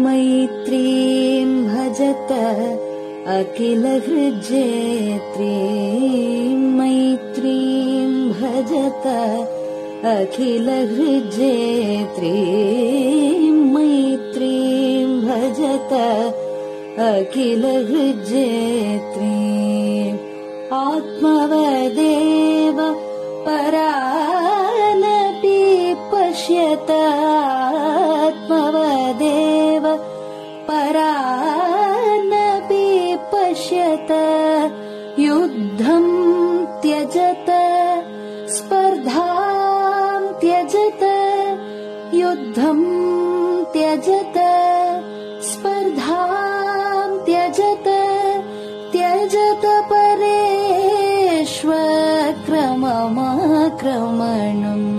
मैत्रीं भजत अखिलहृज्जेत्रीं मैत्रीं भजत अखिलहृज्जेत्रीं मैत्रीं भजत अखिलहृज्जेत्रीं आत्मवदेव परानपि पश्यत आत्मवदेव परानपि पश्यत युद्धं त्यजत स्पर्धां त्यजत युद्धं त्यजत स्पर्धां त्यजत त्यजत परेष्वक्रममाक्रमणम्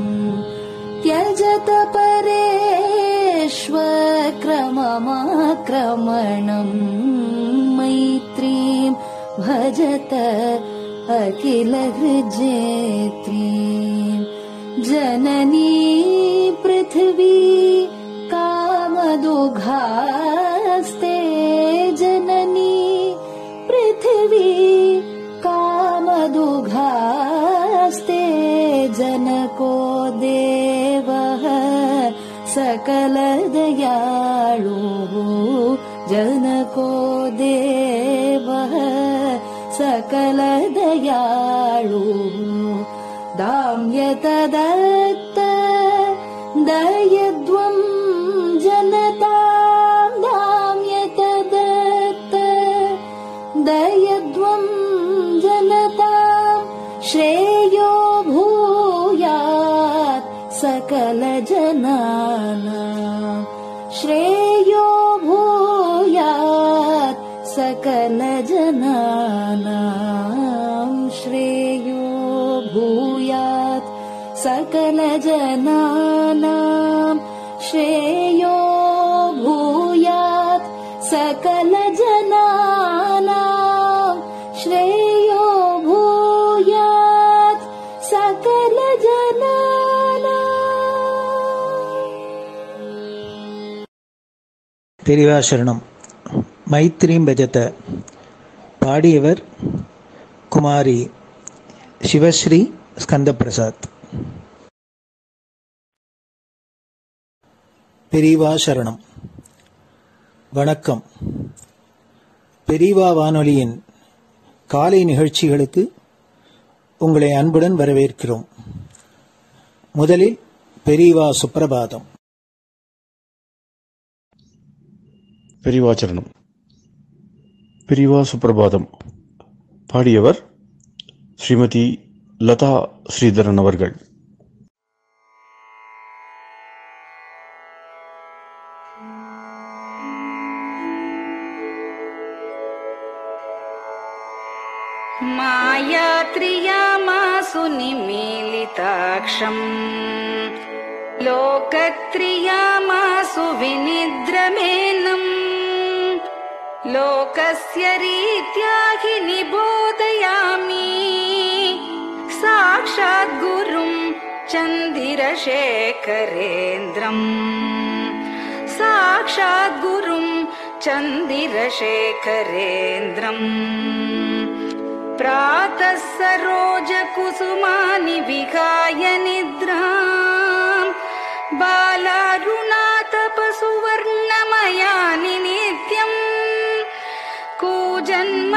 त्यजत परेष्वक्रममाक्रमणम् मैत्रीं भजत अखिलहृज्जेत्रीं जननी पृथिवी कामदुघास्ते जननी पृथिवी कामदुघास्ते जनको देवः सकलदयाळुः जनको देवः सकलदयाळुः दाम्यतदत्त दयद्वं जनतां दाम्यतदत्त दयद्वं जनतां श्रेयो भूयात् सकलजनानां श्रेयो भूयात् सकलजनानां श्रेयो भूयात् सकलजनानां श्रेयो भूयात् सकलजनानां श्रेयो भूयात् सकलजनानां. பெரியவா சரணம். மைத்ரீம் பஜத. பாடியவர் குமாரி சிவஸ்ரீ ஸ்கந்தபிரசாத். பெரியவா சரணம். வணக்கம். பெரியவா வானொலியின் காலை நிகழ்ச்சிகளுக்கு உங்களை அன்புடன் வரவேற்கிறோம். முதலில் பெரியவா சுப்பிரபாதம். பெரியவா சரணம். பெரியவா சுப்பிரபாதம். பாடியவர் ஸ்ரீமதி லதா ஸ்ரீதரன் அவர்கள். मायात्रियामासु निमीलिताक्षम् लोकत्रियामासु विनिद्रमेनम् लोकस्य रीत्या हि निबोधयामि साक्षात् गुरुं चन्दिरशेखरेन्द्रम् साक्षात् गुरुं चन्दिरशेखरेन्द्रम् प्रातः सरोजकुसुमानि विहाय निद्राम् बालारुणातपसुवर्णमयानि नित्यम् कूजन्मरालकलहं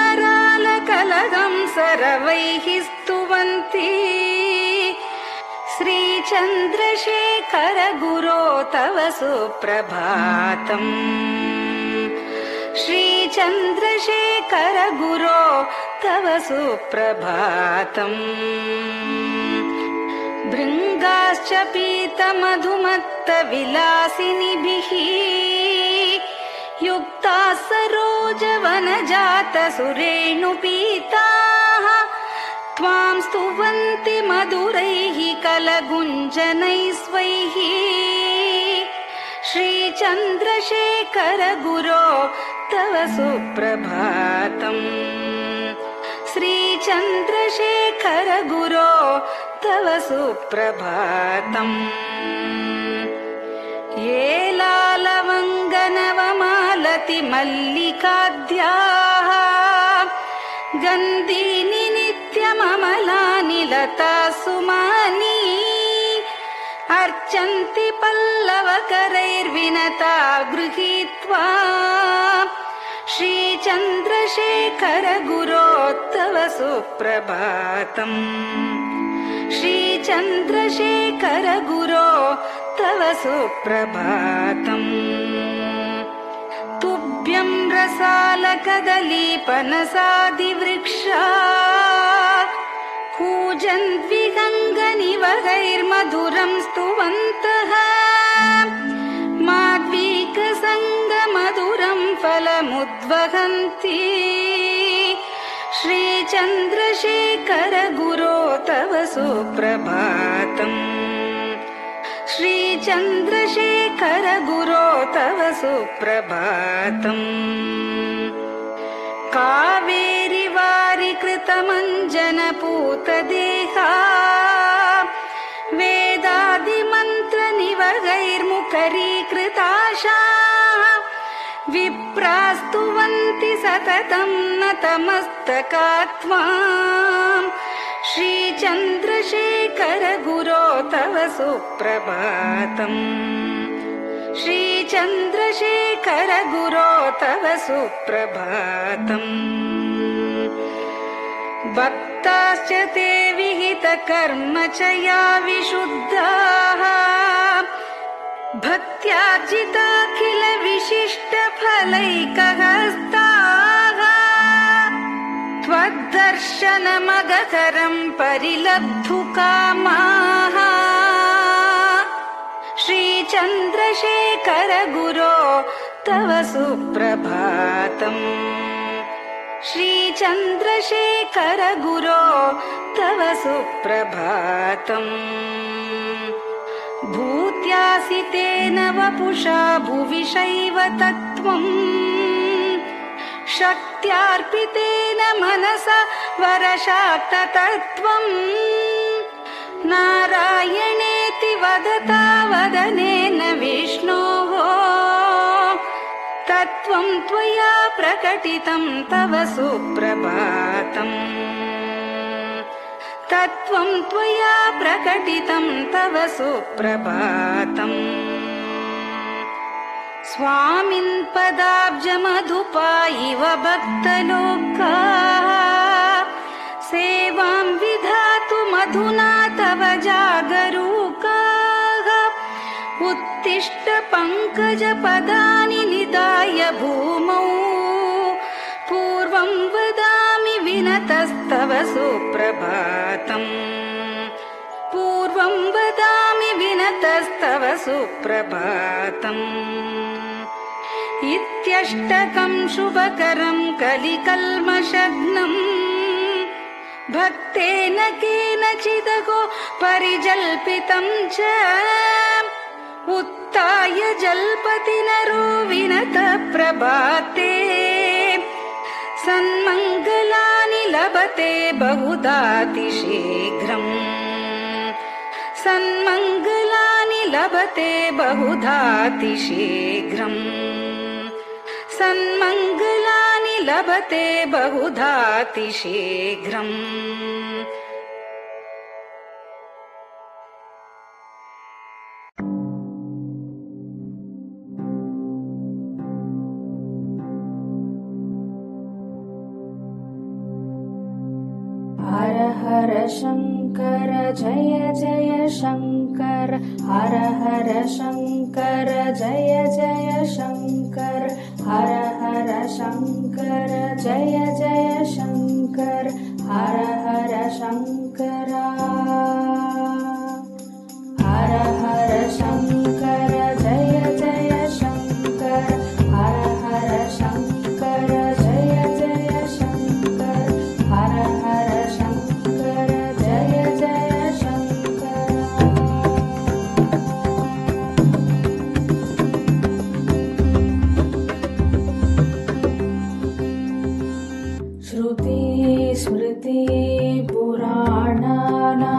सरवैः स्तुवन्ति श्रीचन्द्रशेखर गुरो तव सुप्रभातम् श्रीचन्द्रशेखर गुरो तव सुप्रभातम् भृङ्गाश्च पीतमधुमत्तविलासिनिभिः युक्ताः सरोजवनजातसुरेणुपीताः त्वां स्तुवन्ति मधुरैः कलगुञ्जनैस्वैः श्रीचन्द्रशेखर गुरो तव सुप्रभातम् श्रीचन्द्रशेखर गुरो तव सुप्रभातम् ये लालवङ्गनवमालति मल्लिकाद्याः गन्धीनि नित्यममलानि लता सुमानि अर्चन्ति पल्लवकरैर्विनता गृहीत्वा श्रीचन्द्रशेखर गुरो तव सुप्रभातम् श्रीचन्द्रशेखर गुरो तव सुप्रभातम् तुभ्यं रसालकदलीपनसादिवृक्षा कूजन्द्विहङ्गनिवहैर्मधुरं स्तुवन्तः माद्वीकसङ्गमधुरं फलमुद्वहन्ति श्रीचन्द्रशेखर गुरो तव सुप्रभातम् श्रीचन्द्रशेखर गुरो तव सुप्रभातम् कावेरी वारिकृतमञ्जनपूतदेहा वेदादिमन्त्रनिवहैर्मुखरीकृताशा विप्रास्तुवन्ति सततं नतमस्तकात्माम् श्रीचन्द्रशेखर गुरो तव सुप्रभातम् श्रीचन्द्रशेखर गुरो तव सुप्रभातम् भक्ताश्च ते विहितकर्मचया विशुद्धाः भक्त्यार्जिताखिल विशिष्टफलैकहस्ताः त्वद्दर्शनमगकरं परिलब्धुकामाः श्रीचन्द्रशेखर गुरो तव सुप्रभातम् श्रीचन्द्रशेखर गुरो तव सुप्रभातम् भूत्यासि तेन वपुषा भुविशैव तत्त्वम् शक्त्यार्पितेन मनसा वरशाक्ततत्त्वम् नारायणेति वदता वदनेन विष्णोः तत्त्वं त्वया प्रकटितं तव सुप्रभातम् तत्त्वं त्वया प्रकटितं तव सुप्रभातम् स्वामिन् पदाब्जमधुपा इव भक्तलोकाः सेवां विधातु मधुना तव जागरूकाः उत्तिष्ठ पङ्कजपदानि निधाय भूमौ पूर्वं वदामि विनतस्तव सुप्रभातम् पूर्वं वदामि विनतस्तव सुप्रभातम् इत्यष्टकं शुभकरं कलिकल्मषग्नम् भक्तेन केनचिदहो परिजल्पितं च उत्थाय जल्पति नरो विनतः प्रभाते सन्मङ्गलानि लभते बहुधातिशीघ्रम् सन्मङ्गलानि लभते बहुधातिशीघ्रम् सन्मङ्गलानि लभते बहुधातिशीघ्रम् हर हर शङ्कर जय जय शङ्कर हर हर शङ्कर जय जय शङ्कर हर हर शङ्कर जय जय शङ्कर हर हर शङ्कर हर हर शङ्कर जय जय शङ्कर हर हर शङ्कर जय जय शङ्कर हर हर शङ्कर जय जय शङ्कर श्रुति स्मृति पुराणानां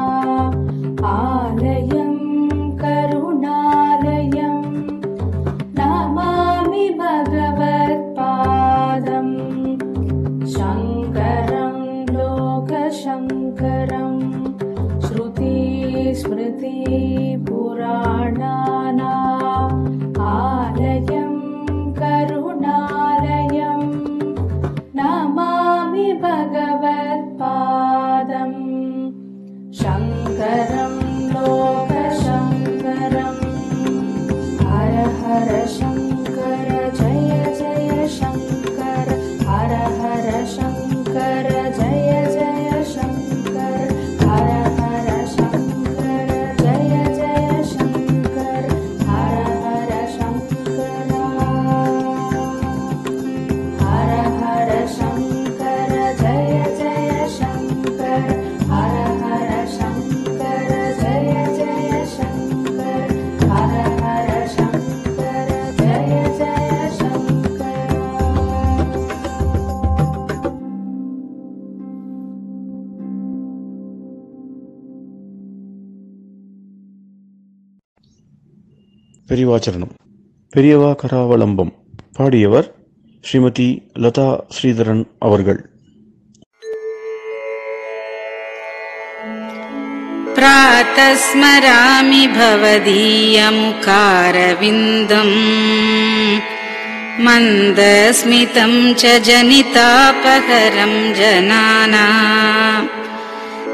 स्मृतिपुराणानाम् आलयं करुणालयं नमामि भगवत्पादम् शङ्करं लोकशङ्करम् हर हर शङ्कर जय जय शङ्कर हर हर शङ्कर जय जय शङ्कर हर हर शङ्कर जय जय शङ्कर हर हर शङ्कर हर हर शङ्कर जय जय शङ्कर हर हर शङ्कर जय जय शङ्कर हर हर शङ्कर जय जय शङ्कर பெரிவாச்சரணம். பெரியவா கராவலம்பம். பாடியவர் ஸ்ரீமதி லதா ஸ்ரீதரன் அவர்கள். प्रातः स्मरामि भवदीयमुखारविन्दम् मन्दस्मितं च जनितापहरं जनानाम्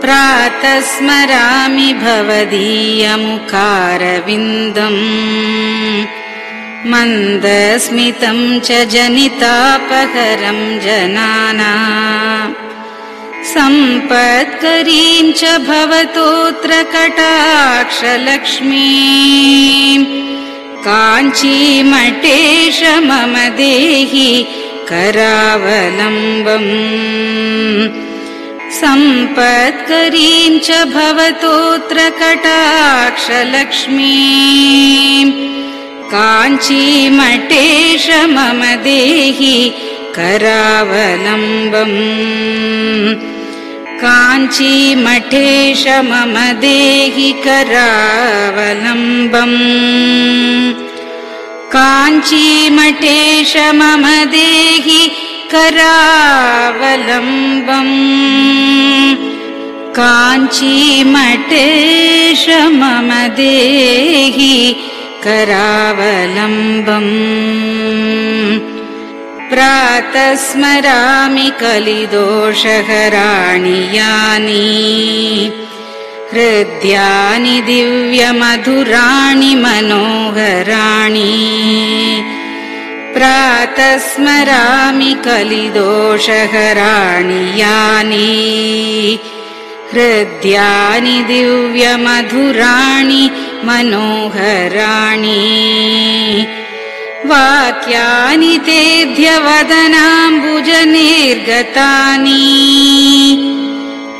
प्रातः स्मरामि भवदीयमुखारविन्दम् मन्दस्मितं च जनितापहरं जनानाम् सम्पत्करीं च भवतोऽत्र कटाक्षलक्ष्मीम् काञ्चीमठेश मम देहि करावलम्बम् सम्पत्करीं च भवतोऽत्र कटाक्षलक्ष्मीम् काञ्चीमठेश मम देहि करावलम्बम् काञ्चीमठेश मम देहि करावलम्बम् काञ्चीमठेश मम देहि करावलम्बम् काञ्चीमठेश मम देहि करावलम्बम् प्रातः स्मरामि कलिदोषहराणि यानि हृद्यानि दिव्यमधुराणि मनोहराणि प्रातः स्मरामि कलिदोषहराणि यानि हृद्यानि दिव्यमधुराणि मनोहराणि वाक्यानि तेऽध्यवदनाम्बुजनिर्गतानि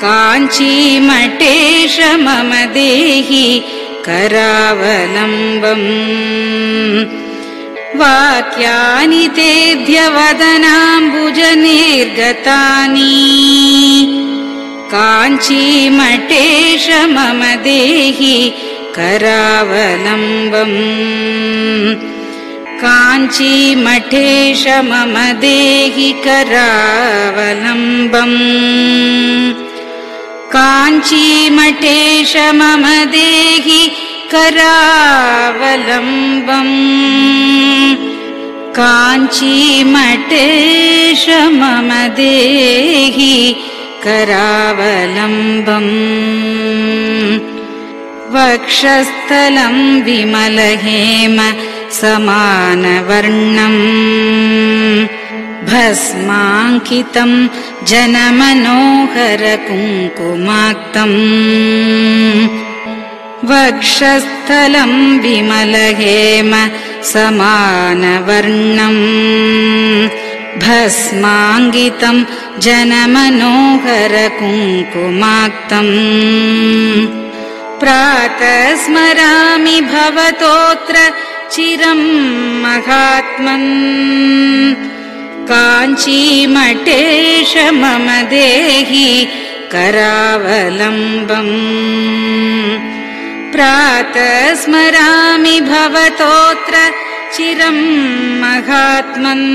काञ्चीमठेश मम देहि करावलम्बम् वाक्यानि तेऽध्यवदनाम्बुजनिर्गतानि काञ्चीमठेश मम देहि करावलम्बम् काञ्चीमठेश मम देहि करावलम्बम् काञ्चीमठेश मम देहि करावलम्बम् काञ्चीमठेश मम देहि करावलम्बम् वक्षस्थलं विमलहेम समानवर्णम् भस्माङ्कितं जनमनोहर कुङ्कुमाक्तम् वक्षस्थलं विमलहेम समानवर्णम् भस्माङ्कितं जनमनोहर कुङ्कुमाक्तम् प्रातः स्मरामि भवतोऽत्र चिरं महात्मन् काञ्चीमठेश मम देहि करावलम्बम् प्रातः स्मरामि भवतोऽत्र चिरं महात्मन्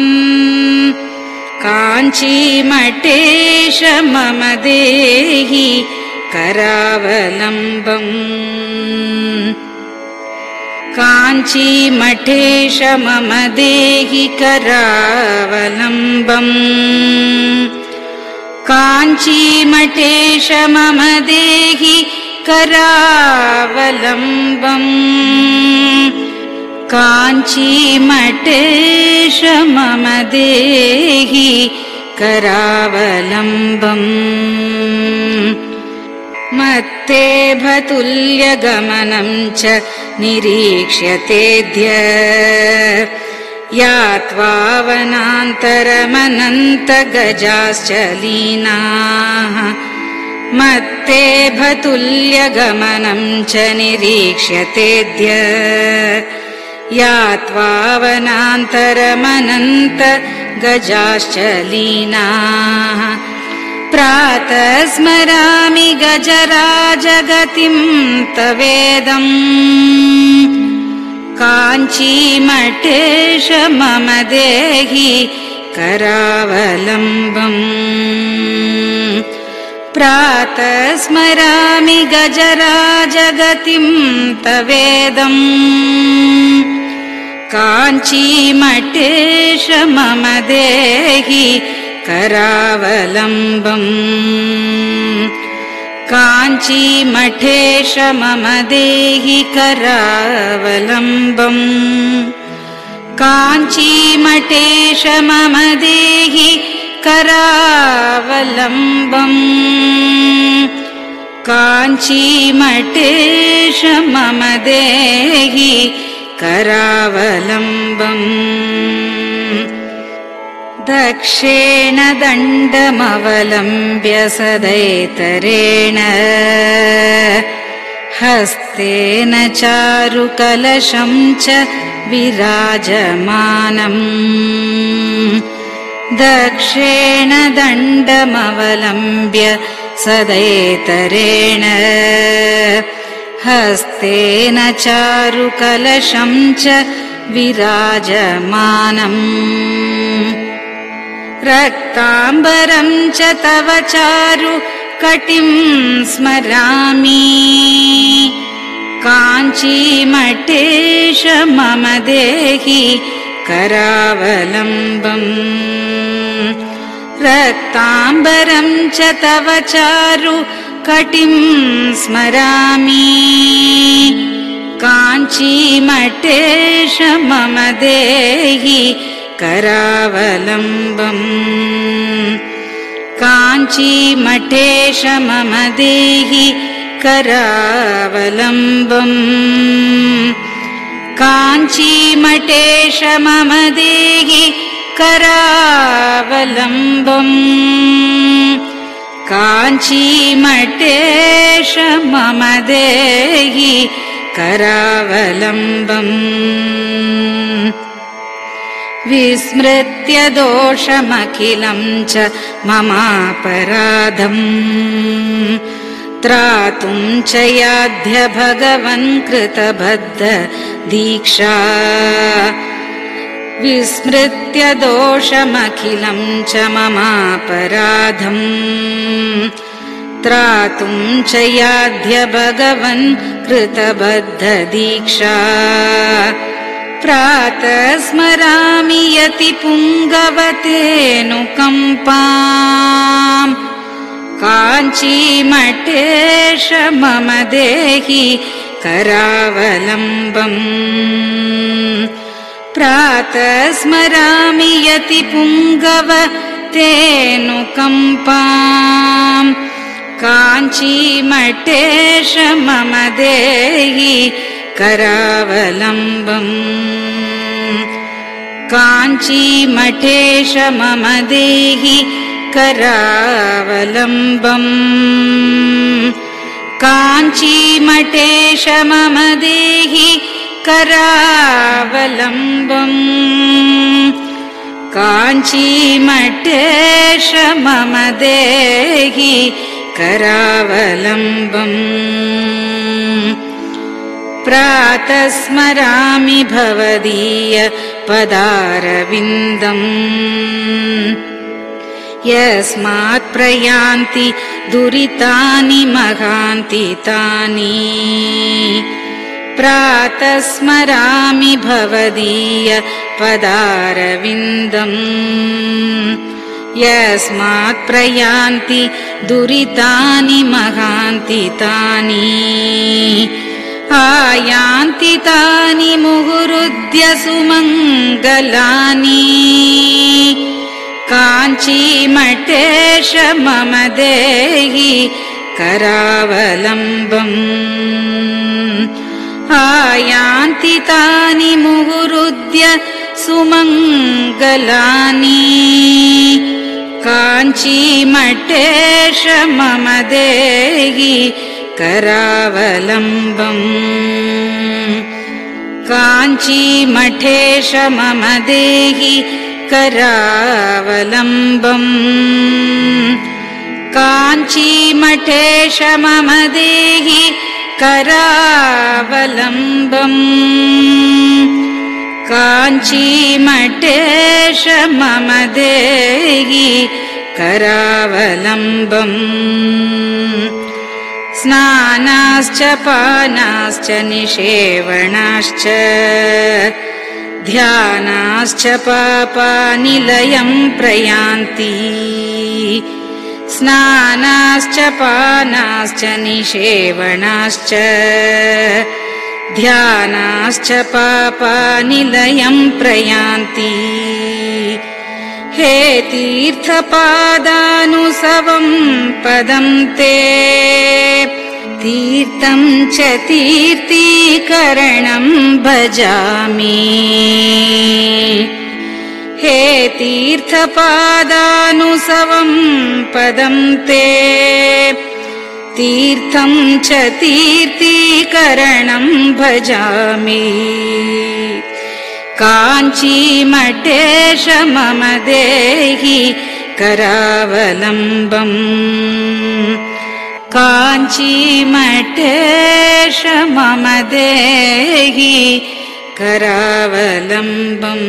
काञ्चीमठेश मम देहि करावलम्बम् काञ्चीमठेश मम देहि करावलम्बम् काञ्चीमठेश मम देहि करावलम्बम् काञ्चीमठेश मम देहि करावलम्बम् मत्तेभतुल्यगमनं च निरीक्ष्यतेऽद्य यात्वा वनान्तरमनन्तगजाश्च लीनाः मत्तेभतुल्यगमनं च निरीक्ष्यतेऽद्य यात्वा वनान्तरमनन्तगजाश्च लीनाः प्रातः स्मरामि गजराजगतिं तवेदम् काञ्चीमठेश मम देहि करावलम्बम् प्रातः स्मरामि गजराजगतिं तवेदम् काञ्चीमठेश मम देहि करावलम्बम् काञ्चीमठेश मम देहि करावलम्बम् काञ्चीमठेश मम देहि करावलम्बम् काञ्चीमठेश मम देहि करावलम्बम् दक्षेण दण्डमवलम्ब्य सदैतरेण हस्तेन चारुकलशं च विराजमानम् दक्षेण दण्डमवलम्ब्य सदैतरेण हस्तेन चारुकलशं च विराजमानम् रक्ताम्बरं च तव चारु कटिं स्मरामि काञ्चीमठेश मम देहि करावलम्बम् रक्ताम्बरं च तव चारु कटिं स्मरामि काञ्चीमठेश मम देहि करावलम्बम् काञ्चीमठेश मम देहि करावलम्बम् काञ्चीमठेश मम देहि करावलम्बम् काञ्चीमठेश मम देहि करावलम्बम् विस्मृत्य दोषमखिलं च ममापराधम् त्रातुं च याध्य भगवन् कृतबद्ध दीक्षा विस्मृत्य दोषमखिलं च ममापराधम् त्रातुं च याध्य भगवन् कृतबद्ध दीक्षा प्रातः स्मरामि यति पुङ्गवतेऽनुकम्पाम् काञ्चीमठेश मम देहि करावलम्बम् प्रातः स्मरामि यति पुङ्गवतेऽनुकम्पाम् काञ्चीमठेश मम देहि करावलम्बम् काञ्चीमठेश मम देहि करावलम्बम् काञ्चीमठेश मम देहि करावलम्बम् काञ्चीमठेश मम देहि करावलम्बम् प्रातः स्मरामि भवदीय पदारविन्दम् यस्मात् प्रयान्ति दुरितानि महान्ति तानि प्रातः स्मरामि भवदीय पदारविन्दम् यस्मात् प्रयान्ति दुरितानि महान्ति तानि आयान्ति तानि मुहुरुद्य सुमङ्गलानि काञ्चीमठेश मम देहि करावलम्बम् आयान्ति तानि मुहुरुद्य सुमङ्गलानि काञ्चीमठेश मम देहि करावलम्बम् काञ्चीमठेश मम देहि करावलम्बम् काञ्चीमठेश मम देहि करावलम्बम् काञ्चीमठेश मम देहि करावलम्बम् स्नानाश्च पानाश्च निषेवणाश्च ध्यानाश्च पापानिलयं प्रयान्ति स्नानाश्च पानाश्च निषेवणाश्च ध्यानाश्च पापानिलयं प्रयान्ति हे तीर्थपादानुसवं पदं ते तीर्थं च तीर्थीकरणं भजामि हे तीर्थपादानुसवं पदं ते तीर्थं च तीर्थीकरणं भजामि काञ्चीमठेश मम देहि करावलम्बम् काञ्चीमठेश मम देहि करावलम्बम्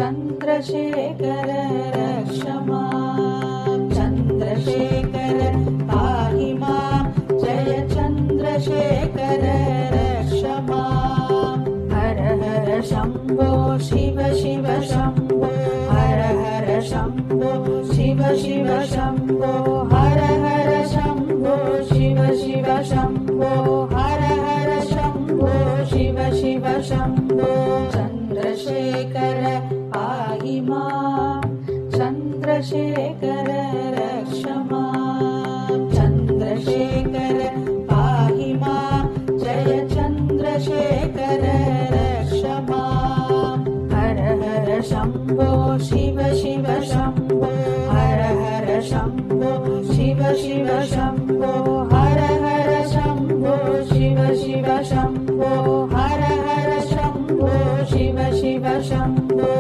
चन्द्रशेखर रक्ष मां चन्द्रशेखर पाहि मां जय चन्द्रशेखर रक्ष मां हर हर शम्भो शिव शिव शम्भो हर हर शम्भो शिव शिव शम्भो हर हर शम्भो शिव शिव शम्भो हर हर शम्भो शिव शिव शम्भो चन्द्रशेखर पाहि मां चन्द्रशेखर रक्ष मां चन्द्रशेखर पाहि मां जय चन्द्रशेखर रक्ष मां हर हर शम्भो शिव शिव शम्भो हर हर शम्भो शिव शिव शम्भो हर हर शम्भो शिव शिव शम्भो हर हर शम्भो शिव शिव शम्भो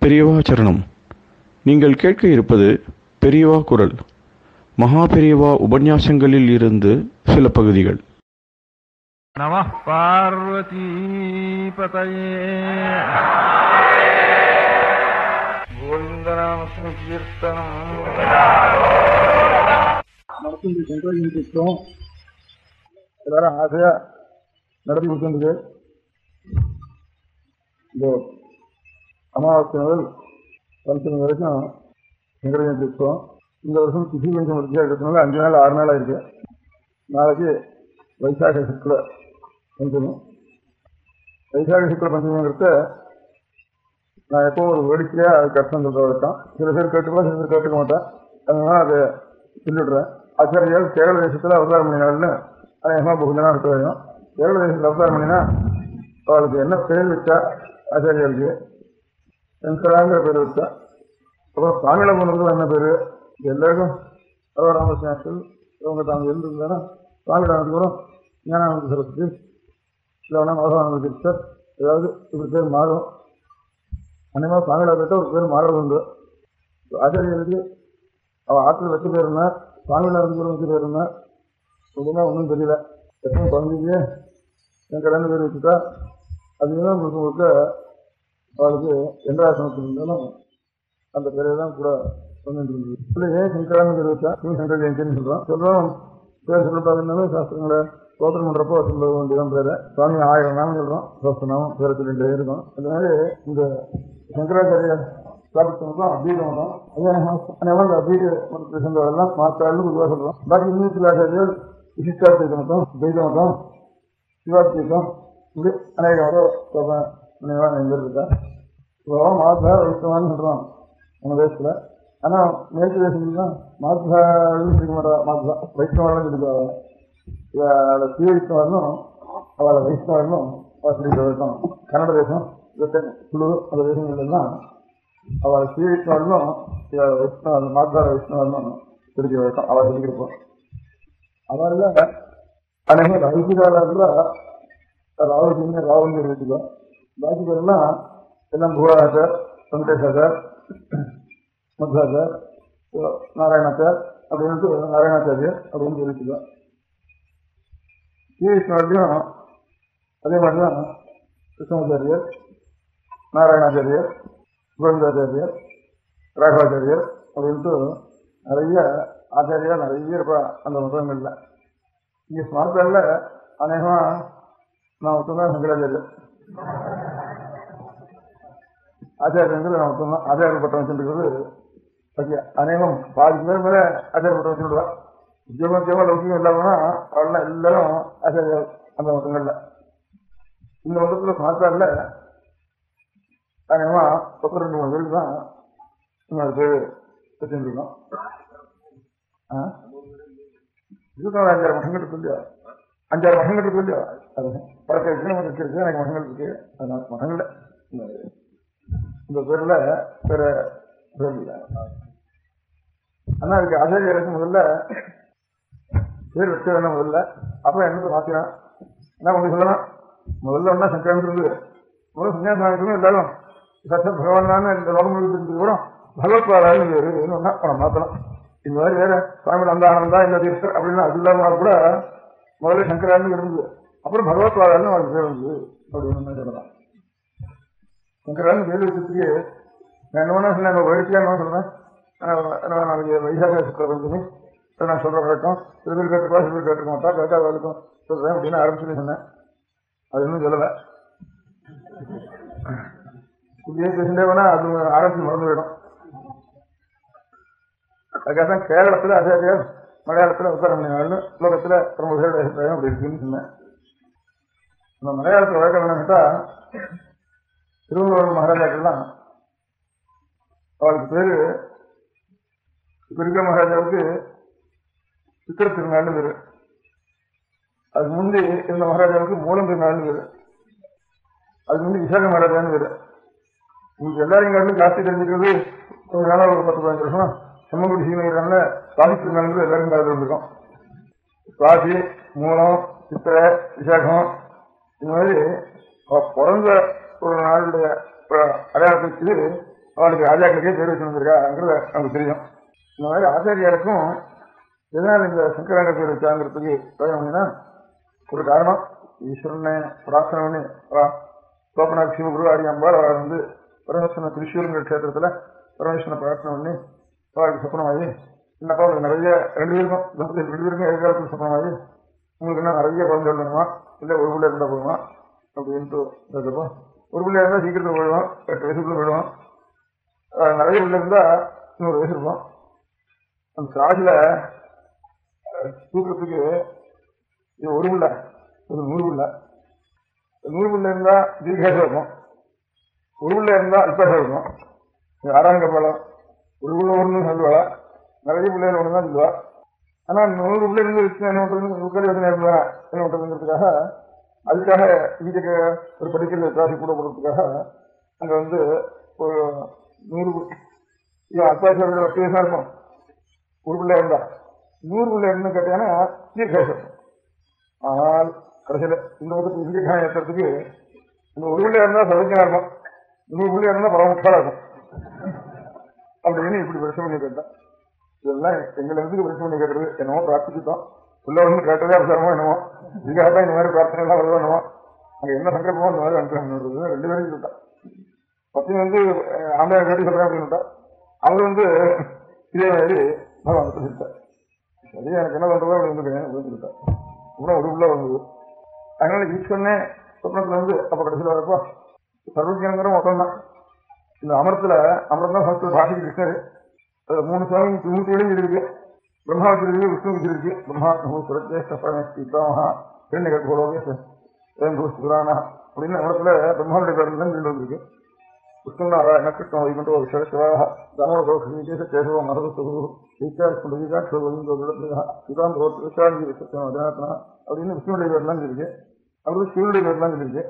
பெரியவா சரணம். நீங்கள் கேட்க இருப்பது பெரியவா குரல். மகா பெரியவா உபன்யாசங்களில் இருந்து சில பகுதிகள். நமः பார்வதி பதயே. गोविन्दनामसङ्कीर्तनम् நடத்தி சென்றோம். எல்லாரும் ஆசையா நடத்தி கொடுத்துருக்கு. இந்த அமாவாசை முதல் பஞ்சமி வரைக்கும் செங்கடஜெயந்தி உற்சவம். இந்த வருஷம் திசி பஞ்சம் முடிச்சா இருக்கிறதுனால 5 நாள் 6 நாள் ஆயிருக்கு. நாளைக்கு வைசாக சுக்ல பஞ்சமி. வைசாக சுக்ல பஞ்சமிங்கிறத நான் எப்போ ஒரு வேடிக்கையா அது கஷ்டம் சொல்ற வரைக்கும் சில பேர் கேட்டுக்கலாம், சில பேர் கேட்டுக்க மாட்டேன். அதனால அதை சொல்லிவிடுறேன். ஆச்சாரியால் கேரள தேசத்துல அவதாரம் பண்ணினாள்னு அநேகமா புகுந்தனா இருக்க வேணும். கேரள தேசத்துல அவதாரம் பண்ணினா அவளுக்கு என்ன பேர் வச்சா ஆச்சாரியாளுக்கு சங்கராங்கிற பேர் வச்சா. அப்புறம் சாமியில போனதுக்கு என்ன பேரு எல்லாருக்கும் ராமகிருஷ்ணாக்கள் இவங்க தாங்க இருந்திருந்தானா சாமியிடானதுக்கு வரும் ஞானானந்த சரஸ்வதி இல்லைன்னா மாதவானந்த தீட்சர் ஏதாவது இப்படி பேர் மாறும். அநேகமாக சாமியிடா போயிட்டா ஒரு பேர் மாறுறது உண்டு. ஆச்சாரியர்களுக்கு அவள் ஆற்றில் வச்சு பேருந்தா சாமியில இருந்து வச்சு பேருந்தா அப்படின்னா ஒன்றும் தெரியல. எத்தனை குழந்தைக்கு என் கல்யாணம் பேர் வச்சுட்டா அதுதான் முழுக்க அவளுக்கு எந்திராசனத்தில் இருந்தாலும் அந்த பேரை தான் கூட சொல்லிட்டு இருந்தது. இல்லையே சங்கரான பேர் வச்சா சங்கர ஜெயந்தின்னு சொல்கிறோம். பேர் சொல்லப்படாதுன்னாலும் சாஸ்திரங்களை சோதனை பண்ணுறப்போ சொல்ல வேண்டியதான் பேரை. சுவாமி 1000 நாமம் சொல்கிறோம், சோஸ்திரநாமம் பேரை சொல்லிட்டு இருக்கும். அதனால இந்த சங்கராச்சாரிய ஸ்தாபித்தவங்களும் அபீதம் தான். அதே அபீத மதத்தை சேர்ந்தவரெல்லாம் மாற்றாள்னு பொதுவாக சொல்கிறோம். பாக்கி இன்னும் சில ஆச்சாரியர்கள் விசிஷ்டாத்வைத மதம், துவைத மதம், சிவாத்வைதம் இப்படி அநேக மதம் நினைவாக இருக்கா. இப்போ மாதா வைஷ்ணவான்னு சொல்கிறோம் நம்ம தேசத்தில். ஆனால் மேற்கு தேசத்துலாம் மாதான்னு சொல்லிக்க மாட்டா. மாதா வைஷ்ணவான்னு சொல்லிக்குவாங்க. அவளை ஸ்ரீவைஷ்ணவர்னும் அவளை வைஷ்ணவர்னும் சொல்லிட்டு இருக்கோம். கன்னட தேசம் குழு அந்த தேசங்கள்லாம் அவளை ஸ்ரீவைஷ்ணவர்னும் வைஷ்ணவ மாதார வைஷ்ணவர்னும் சொல்லிக்க வைக்கும். அவளை சொல்லிக்கிறப்போம். அவரில் அநேகம் ஐக்கியகால ராவல் ராவல் வச்சுக்கோ. பாக்கி பேர்லாம் எல்லாம் புகழாச்சார், வெங்கடேஷாச்சார், மத்வாச்சார், நாராயணாச்சார் அப்படின்ட்டு நாராயணாச்சாரியர் அப்படின்னு சொல்லிச்சுக்கோ. ஸ்ரீவிஷ்ணுலையும் அதே மாதிரி தான் கிருஷ்ணாச்சாரியர், நாராயணாச்சாரியர், கோவிந்தாச்சாரியர், ராகவாச்சாரியர் அப்படின்ட்டு நிறைய ஆச்சாரியா நிறைய இருப்பா அந்த மதங்கள்ல. இங்கே ஸ்மார்ட்ல அநேகமா நான் மட்டும்தான் சங்கராச்சாரியர் ஆச்சாரியங்கள் நான் மட்டும்தான் ஆச்சாரிய பட்டம் வச்சுருக்கிறது. அநேகம் பாதி பேர் மேலே ஆச்சாரிய பட்டம் வச்சுருவா. உத்தியோகத்தியமா லௌகியம் இல்லாமனா அவள்லாம் எல்லாரும் ஆச்சாரியர் அந்த மதங்கள்ல. இந்த மதத்துல ஸ்மார்ட்ல அநேகமா 2-3 பேருக்கு தான் இன்னொரு பேர் வச்சுருக்கோம். இதுதான் 5-6 மகங்கள் இருக்கு இல்லையா? 5-6 மகங்கள் இருக்கு இல்லையா? அது பழக்க இருக்கு, எனக்கு மகங்கள் இருக்கு. அதனால மகங்கள்ல இந்த பேர்ல வேற பேர் இல்லை. ஆனா அதுக்கு ஆச்சாரியருக்கு முதல்ல பேர் வச்ச வேணும். முதல்ல அப்புறம் என்னத்தை மாத்தினான் என்ன கொஞ்சம் சொல்லலாம். முதல்ல ஒன்னா சங்கரன் இருந்து முதல்ல சன்னியாசம் எல்லாரும் சத்த பகவான் தானே இந்த லோகம் இருந்து கூட பகவத்வாதான்னு வேறு ஒன்னா அவனை மாத்தலாம். இந்த மாதிரி வேற சுவாமி அந்த ஆனந்தா இந்த தீர்த்தர் அப்படின்னா அது இல்லாம கூட முதல்ல சங்கரான்னு இருந்தது. அப்புறம் பகவத்வாதான்னு அவருக்கு பேர் இருந்தது அப்படின்னு சொல்லலாம். சங்கரான்னு பேர் வச்சதுக்கு நான் என்ன சொன்னேன், வேடிக்கையா என்ன சொல்றேன், நாளைக்கு வைசாக சுக்ல பஞ்சமி நான் சொல்ற வழக்கம். சில பேர் கேட்டுக்கலாம், சில பேர் கேட்டுக்க மாட்டா. கேட்டா வேலைக்கும் சொல்றேன் அப்படின்னு ஆரம்பிச்சுன்னு சொன்னேன். அது இன்னும் சொல்லலை. புதிய பேசிட்டே வேணா அது ஆரம்பிச்சு மறந்து போயிடும். அதுக்காக கேரளத்துல ஆச்சாரியார் மலையாளத்துல உத்தரம் பண்ணினாள்னு உலகத்துல ரொம்ப பேருடைய அபிப்பிராயம் அப்படி இருக்குன்னு சொன்னேன். நம்ம மலையாளத்துல வழக்கம் என்னன்னா திருவள்ளுவர் மகாராஜாக்கள்லாம் அவளுக்கு பேரு இப்ப இருக்கிற மகாராஜாவுக்கு சித்திர திருநாள்னு பேரு. அதுக்கு முந்தி இருந்த மகாராஜாவுக்கு மூலம் திருநாள்னு பேரு. அதுக்கு முந்தி விசாக மகாராஜான்னு பேரு. உங்களுக்கு எல்லாரையும் காட்டிலும் ஜாஸ்தி தெரிஞ்சுக்கிறது ஒரு நாள் ஒரு 10-15 வருஷம் செம்மங்குடி சீமையில சுவாசி திருநாள் எல்லாரும் காலத்தில் இருந்திருக்கோம். சுவாசி, மூலம், சித்திரை, விசாகம் இந்த மாதிரி பிறந்த ஒரு நாளுடைய அடையாளத்துக்கு அவளுக்கு ராஜாக்களுக்கே பேர் வச்சு வந்திருக்காங்கிறது நமக்கு தெரியும். இந்த மாதிரி ஆச்சாரியாருக்கும் எதனால் இந்த சங்கராங்க பேர் வச்சாங்கிறதுக்கு அப்படின்னா ஒரு காரணம். ஈஸ்வரனை பிரார்த்தனை பண்ணி சோபநாத் சிவகுரு ஆரியாம்பாள் அவர் பரமேஸ்வரன் திருச்சூருங்கிற கஷேத்திரத்துல பரமேஸ்வரனை பிரார்த்தனை பண்ணி அவருக்கு சொப்பனமாகி என்னப்பா உங்களுக்கு நிறைய 2 பேருக்கும் எதிர்காலத்தில் சொப்பனமாகி உங்களுக்கு என்ன நிறைய குழந்தைகள் வேணுமா, இல்லை ஒரு பிள்ளை இருந்தால் போடுமா அப்படின்ட்டு கேட்கப்போ, ஒரு பிள்ளை இருந்தால் சீக்கிரத்தில் போயிடுவோம், 8 வயசுக்குள்ள போயிடுவோம், நிறைய பிள்ளை இருந்தால் 100 வயசு இருக்கும். அந்த காசில் தூக்கிறதுக்கு இது ஒரு பிள்ளை, ஒரு 100 பிள்ளை, 100 பிள்ளை இருந்தால் தீர்காசம் இருக்கும், ஒரு பிள்ளை இருந்தால் அல்பாசம் இருக்கும். ஆறாங்க பழம் ஒரு பிள்ளை ஒன்று சொல்லுவா, நிறைய பிள்ளைகள் ஒன்று தான் சொல்லுவா. ஆனால் 100 பிள்ளை இருந்து என்ன பண்ணுறது, உட்காரி யோசனை இருந்தா என்ன பண்ணுறதுங்கிறதுக்காக, அதுக்காக வீட்டுக்கு ஒரு படிக்கல காசு கூட போடுறதுக்காக அங்கே வந்து ஒரு 100 அல்பாசம் 8 வயசாக இருக்கும். ஒரு பிள்ளை இருந்தா 100 பிள்ளை இருந்து கேட்டீங்கன்னா தீர்காசம். ஆனால் கடைசியில் இந்த பக்கத்து இந்திய ஏற்றுறதுக்கு இந்த ஒரு பிள்ளை இருந்தால் சௌக்கியமாக இருக்கும், 100 பிள்ளை இருந்தால் பரமமுட்டாக இருக்கும் அப்படின்னு இப்படி பிரச்சனை பண்ணி கேட்டேன். இதெல்லாம் எங்களை இருந்து பிரச்சனை பண்ணி கேட்கறது என்னமோ பிரார்த்திச்சுட்டோம், உள்ள வந்து கேட்டதே அவசரமோ என்னமோ, இதுக்காக தான் இந்த மாதிரி பிரார்த்தனை எல்லாம் வருதோ என்னமோ, அங்கே என்ன சங்கல்பமோ இந்த மாதிரி அனுப்புறது 2 பேரும் சொல்லிட்டான். பத்தினி வந்து ஆண்டாயிரம் கேட்டு சொல்றேன் அப்படின்னு அவர் வந்து இதே மாதிரி பகவான் சொல்லிட்டார். சரி எனக்கு என்ன பண்றதோ அப்படி வந்து சொல்லிட்டார். அப்புறம் ஒரு உள்ள வந்தது. அதனால ஈஸ்வரனே சொப்னத்துல வந்து அப்ப கடைசியில் வரப்போ சர்வஜனங்கிற மொத்தம் தான். இந்த அமிர்தம் தான் சமஸ்கிருத பாஷை கிருஷ்ணர். 3 சுவாமி 3 இருக்கு. பிரம்மா வச்சிருக்கு, விஷ்ணு வச்சிருக்கு. பிரம்மா சுரஜேஷ்டமஹா இரண்டு கர்ப்போலோகே புராணா அப்படின்னு இடத்துல பிரம்மாவுடைய பேரில் தான் சொல்லிட்டு வந்திருக்கு. விஷ்ணு நாராயண கிருஷ்ண வைகுண்டோ விசேஷவாக தாமோகேச கேசவ மரது அப்படின்னு விஷ்ணுடைய பேர்லாம் இருக்கு. அவருக்கு சிவனுடைய பேர்லாம் சொல்லியிருக்கு.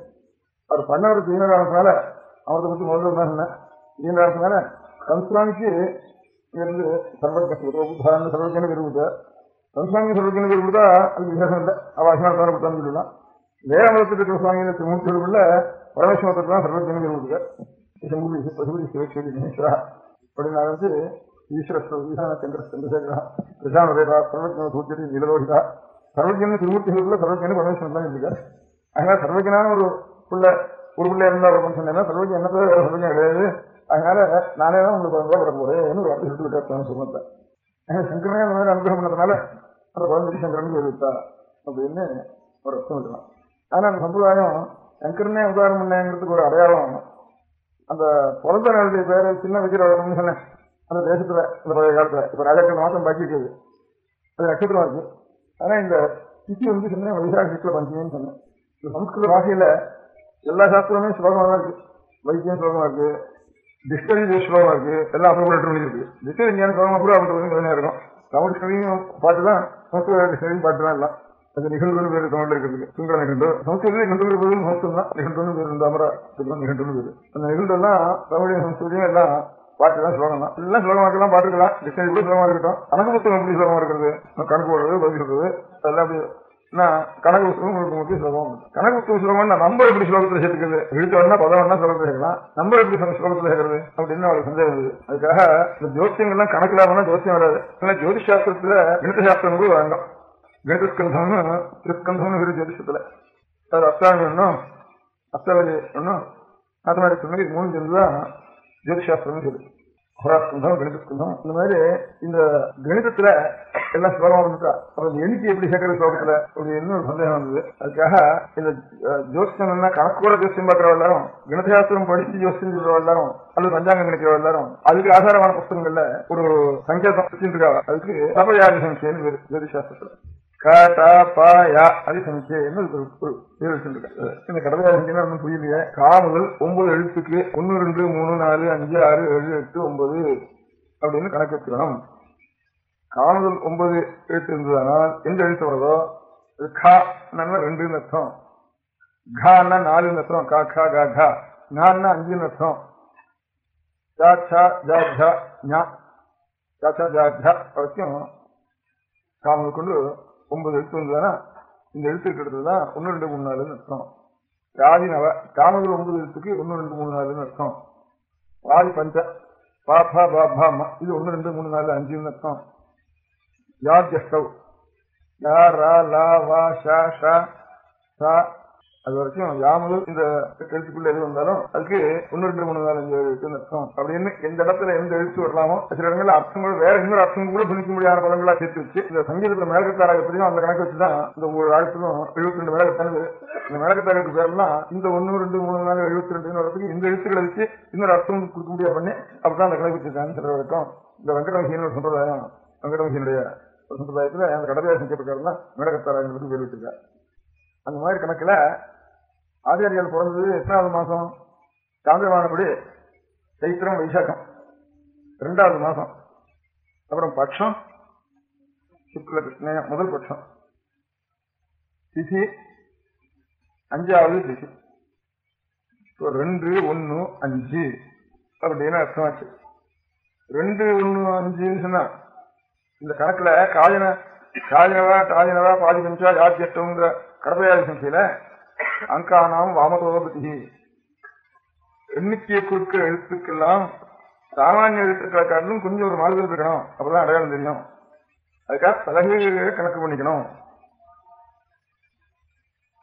அவர் பண்ணவர் தீனகாலத்தினால அவரை பற்றி முதல்ல தான் சொன்னேன். தீனகாலத்தினால கன்சுவாமிக்கு இருந்து சர்வஜன சர்வஜன விரும்புதார். கன்சுவாமி சர்வஜன விரும்புதா அது விசேஷம் இல்லை. அவாசனாத்தான கொடுத்தான்னு சொல்லலாம். வேற மதத்துக்கு இருக்கிற சுவாமி திருமூர்த்திகளுக்குள்ள பரமேஸ்வரத்துக்கு தான் சர்வஜன விரும்புதார். பசுபதி சிவசேரி மகேஸ்வரா அப்படின்னு ஆரம்பிச்சு ஈஸ்வர சந்திரசேகரா பிரஜானுரேகா சர்வஜன சூச்சரி நிலலோகிதா சர்வஜன திருமூர்த்திகளுக்குள்ள சர்வஜன பரமேஸ்வரன் தான் இருக்கார். அதனால சர்வஜனான ஒரு பிள்ளை இருந்தா சொன்னா சர்வஜன் என்னத்தை சர்வஜன் கிடையாது. அதனால நானே தான் உங்களுக்கு குழந்தை பிறக்க போறேன் ஒரு வார்த்தை சொல்லிட்டு விட்டார் சொன்னத. சங்கரனே அந்த மாதிரி அனுகிரகம் பண்ணதுனால அந்த குழந்தைக்கு சங்கரன் சொல்லிவிட்டா அப்படின்னு ஒரு அர்த்தம் இருக்கலாம். ஆனா அந்த சம்பிரதாயம் சங்கரனே உதாரணம் பண்ணேங்கிறதுக்கு ஒரு அடையாளம். அந்த பிறந்த நாளுடைய பேரை சின்ன விஜயராஜன் சொன்னேன். அந்த தேசத்துல இந்த பழைய காலத்துல இப்ப ராஜாக்கள் மாசம் பாக்கி இருக்குது, அது நட்சத்திரம் இருக்கு. ஆனா இந்த திதி வந்து சொன்னேன் வைசாக சிக்கல பஞ்சமின்னு சொன்னேன். இந்த சமஸ்கிருத பாஷையில எல்லா சாஸ்திரமே ஸ்லோகமா தான் இருக்கு. வைத்தியம் ஸ்லோகமா இருக்கு, டிக்ஷனரி ஸ்லோகமா இருக்கு, எல்லாம் அப்புறம் இருக்கு. டிக்ஷனரி ஞான ஸ்லோகமா கூட அப்படி இருக்கும். தமிழ் டிக்ஷனரியும் பாட்டு தான், சமஸ்கிருத டிக்ஷனரியும் பாட்டு தான் எல்லாம். அது நிகழ்வுன்னு பேர் தமிழ்ல இருக்கிறதுக்கு சுங்கர நிகழ்வு. சமஸ்கிருதம் நிகழ்வு பேரும் சமஸ்கிருதம் தான். நிகழ்வுன்னு பேர் இந்த அமரா நிகழ்வுன்னு பேரு. அந்த நிகழ்வுலாம் தமிழையும் சமஸ்கிருதியும் எல்லாம் பாட்டு தான் ஸ்லோகம் தான். எல்லாம் ஸ்லோகமாக்கெல்லாம் பாட்டுக்கலாம். டிக்ஷனரி கூட ஸ்லோகமா இருக்கட்டும். கணக்கு புத்தகம் எப்படி ஸ்லோகமா இருக்கிறது, கணக்கு போடுறது பதில் சொல்றது அதெல்லாம் அப்படி கணக்கு புத்தகம் உங்களுக்கு முக்கிய ஸ்லோகம். கணக்கு புத்தகம் ஸ்லோகம் நம்பர் எப்படி ஸ்லோகத்துல சேர்த்துக்கிறது, எழுத்தோன்னா பதம்னா ஸ்லோகத்துல சேர்க்கலாம், நம்பர் எப்படி ஸ்லோகத்துல சேர்க்கறது அப்படின்னு அவளுக்கு சந்தேகம் இருந்தது. அதுக்காக இந்த ஜோசியங்கள்லாம் கணக்கில்லாம ஜோசியம் வராது. ஜோதிஷ் சாஸ்திரத்துல கணித சாஸ்திரம் கூட வாங்கும். கணிதஸ்கந்தம்னு திருஸ்கந்தம்னு ஒரு ஜோதிஷத்துல அது அஸ்ட்ரானமி ஒன்றும் அஸ்ட்ராலஜி ஒன்றும் மேத்தமேட்டிக்ஸ் ஒன்றும் இது 3 சேர்ந்துதான் ஜோதிஷாஸ்திரம்னு சொல்லு. ஹோராஸ்கந்தம் கணிதஸ்கந்தம் இந்த மாதிரி இந்த கணிதத்துல எல்லாம் ஸ்லோகம் வந்துட்டா அப்புறம் எண்ணிக்கை எப்படி சேர்க்கறது ஸ்லோகத்துல அப்படின்னு ஒரு சந்தேகம் வந்தது. அதுக்காக இந்த ஜோசியம் கணக்கோட ஜோசியம் பார்க்கிறவ எல்லாரும், கணிதசாஸ்திரம் படிச்சு ஜோசியம் சொல்றவ எல்லாரும், அல்லது பஞ்சாங்கம் நினைக்கிறவ எல்லாரும் அதுக்கு ஆதாரமான புத்தகங்கள்ல ஒரு சங்கேதம் வச்சுருக்காங்க. அதுக்கு சபயாதி சங்கியன்னு பேரு ஜோதிஷாஸ்திரத்துல. இந்த கடமையா ஒன்னும் புரியலையே. முதல் 9 எழுத்துக்கு 1 2 3 4 5 6 7 8 9 அப்படின்னு கணக்கு வச்சுக்கணும். முதல் 9 எழுத்து இருந்ததுனால் எந்த எழுத்து வருதோ அது கா 2 அர்த்தம், கான்னா 4 அர்த்தம், கா கா கா கா, ஞான்னா 5 அர்த்தம், ஜா சா ஜா ஜா ஞா ஜா சா ஜா ஜா வரைக்கும் காமல் கொண்டு 9 எழுத்து வந்ததுன்னா இந்த எழுத்துக்கு எடுத்ததுதான் 1 2 3 4 அர்த்தம். ராதி நவ காமகள் 9 எழுத்துக்கு 1 2 3 4 அர்த்தம். ராதி பஞ்ச பாபா பாபா இது 1 2 3 4 5 அர்த்தம். யாத்யஸ்தவ் யா ரா லா வா ஷா ஷா சா அது வரைக்கும் யாமலும் இந்த எழுத்துக்குள்ள எது வந்தாலும் அதுக்கு 1 2 3 4 5 எழுத்து அர்த்தம் அப்படின்னு எந்த இடத்துல எந்த எழுத்து வரலாமோ சில இடங்கள்ல அர்த்தங்கள் வேற இன்னொரு அர்த்தம் கூட துணிக்க முடியாத பதங்களா சேர்த்து வச்சு இந்த சங்கீதத்துல மேலக்கத்தாராக எப்படியும் அந்த கணக்கு வச்சுதான் இந்த ஒவ்வொரு ஆழத்துக்கும் 72 மேலக்கத்தானது. இந்த மேலக்கத்தாருக்கு பேரெல்லாம் இந்த 1 2 3 4 72 வரதுக்கு இந்த எழுத்துக்களை வச்சு இன்னொரு அர்த்தம் கொடுக்க முடியாது பண்ணி அப்படிதான் அந்த கணக்கு வச்சிருக்காங்க. சில வரைக்கும் இந்த வெங்கடமகியின் சம்பிரதாயம், வெங்கடமகியினுடைய சம்பிரதாயத்துல அந்த கடமையாக பிரகாரம் தான் மேலக்கத்தாராக பேர் வச்சிருக்காரு. அந்த மாதிரி கணக்குல ஆச்சாரியால் பிறந்தது எத்தனாவது மாசம்? சாந்திரமானபடி சைத்திரம் வைசாக்கம் 2வது மாசம். அப்புறம் பட்சம் சுக்ல கிருஷ்ண முதல் பட்சம். திதி 5வது திதி. 2 1 5 அப்படின்னு அர்த்தமாச்சு. 2 1 5 சொன்னா இந்த கணக்குல காஜனவா பாதி பஞ்சா யாத்தியத்துங்கிற கடமையாதி சங்கையில அங்கானாம் வாமதோபதி எண்ணிக்கையை கொடுக்கிற எழுத்துக்கெல்லாம் சாமானிய எழுத்துக்களை காட்டிலும் கொஞ்சம் ஒரு மாறுதல் இருக்கணும். அப்பதான் அடையாளம் தெரியும். அதுக்காக தலகைகளை கணக்கு பண்ணிக்கணும்.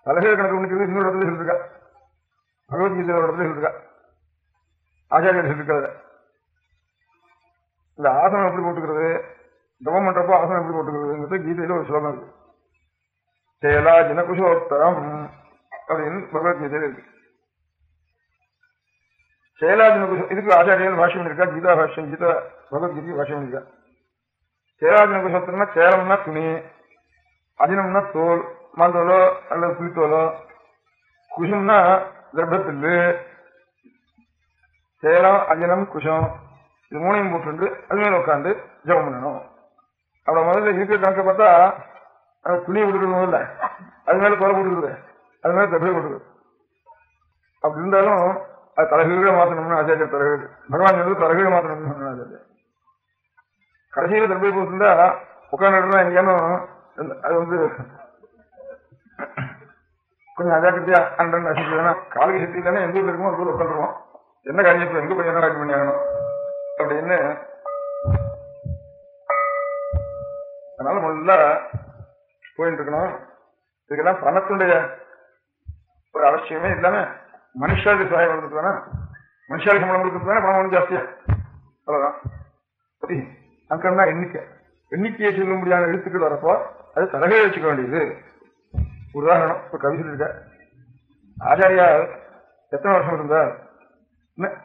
தலகையை கணக்கு பண்ணிக்கிறது இன்னொரு இடத்துல சொல்லிருக்கா, பகவத்கீதையோட இடத்துல சொல்லிருக்கா, ஆச்சாரியர் சொல்லிருக்காரு. இந்த ஆசனம் எப்படி போட்டுக்கிறது, தவம் பண்றப்போ ஆசனம் எப்படி போட்டுக்கிறதுங்கிறது கீதையில ஒரு ஸ்லோகம் இருக்கு. சேலா ஜனகுஷோத்தரம் அப்படின்னு பகவத்கீதையில இருக்கு. சேலா ஜனகுஷம் இதுக்கு ஆச்சாரியன் பாஷ்யம் இருக்கா, கீதா பாஷ்யம், கீதா பகவத்கீதைக்கு பாஷ்யம் இருக்கா. சேலா ஜனகுஷோத்தரம்னா சேலம்னா துணி, அஜினம்னா தோல், மாந்தோலோ அல்லது புலித்தோலோ, குஷம்னா கர்ப்பத்தில்லு. சேலம் அஜினம் குஷம் இது 3ஐயும் போட்டு அது மேல உட்காந்து ஜபம் பண்ணணும். அவட முதல்ல இருக்கிற கணக்கை பார்த்தா துணியை விட்டுக்கிறது முதல்ல, அது மேல குறை போட்டுக்கிறது, அது மேல தப்பை போட்டுக்கிறது. அப்படி இருந்தாலும் அது தலைகீழ மாத்தணும்னு ஆச்சாரிய தலைகீழ் பகவான் வந்து தலைகீழ மாத்தணும்னு ஆச்சாரிய. கடைசியில தப்பை போட்டுருந்தா உட்காந்துருந்தா எங்கேயானும் அது வந்து கொஞ்சம் அஜாக்கிரதையா அண்டன் அசிக்கலன்னா காலகி சக்தி தானே எந்த ஊர்ல இருக்குமோ அது உட்காந்துருவோம். என்ன காரியத்தை எங்க போய் என்ன காரியம் பண்ணி ஆகணும் அப்படின்னு. அதனால முதல்ல போயிட்டு இருக்கணும். இதுக்கெல்லாம் பணத்துடைய ஒரு அவசியமே இல்லாம மனுஷாவுக்கு சகாயம் கொடுத்துட்டு வேணா, மனுஷாவுக்கு சம்பளம் கொடுத்துட்டு வேணா பணம் ஒன்றும் ஜாஸ்தியா அவ்வளவுதான். அங்கன்னா எண்ணிக்கையை சொல்ல முடியாத எழுத்துக்கள் வரப்போ அது தலகை வச்சுக்க வேண்டியது. உதாரணம் இப்ப கவி சொல்லியிருக்க, ஆச்சாரியார் எத்தனை வருஷம் இருந்தார்,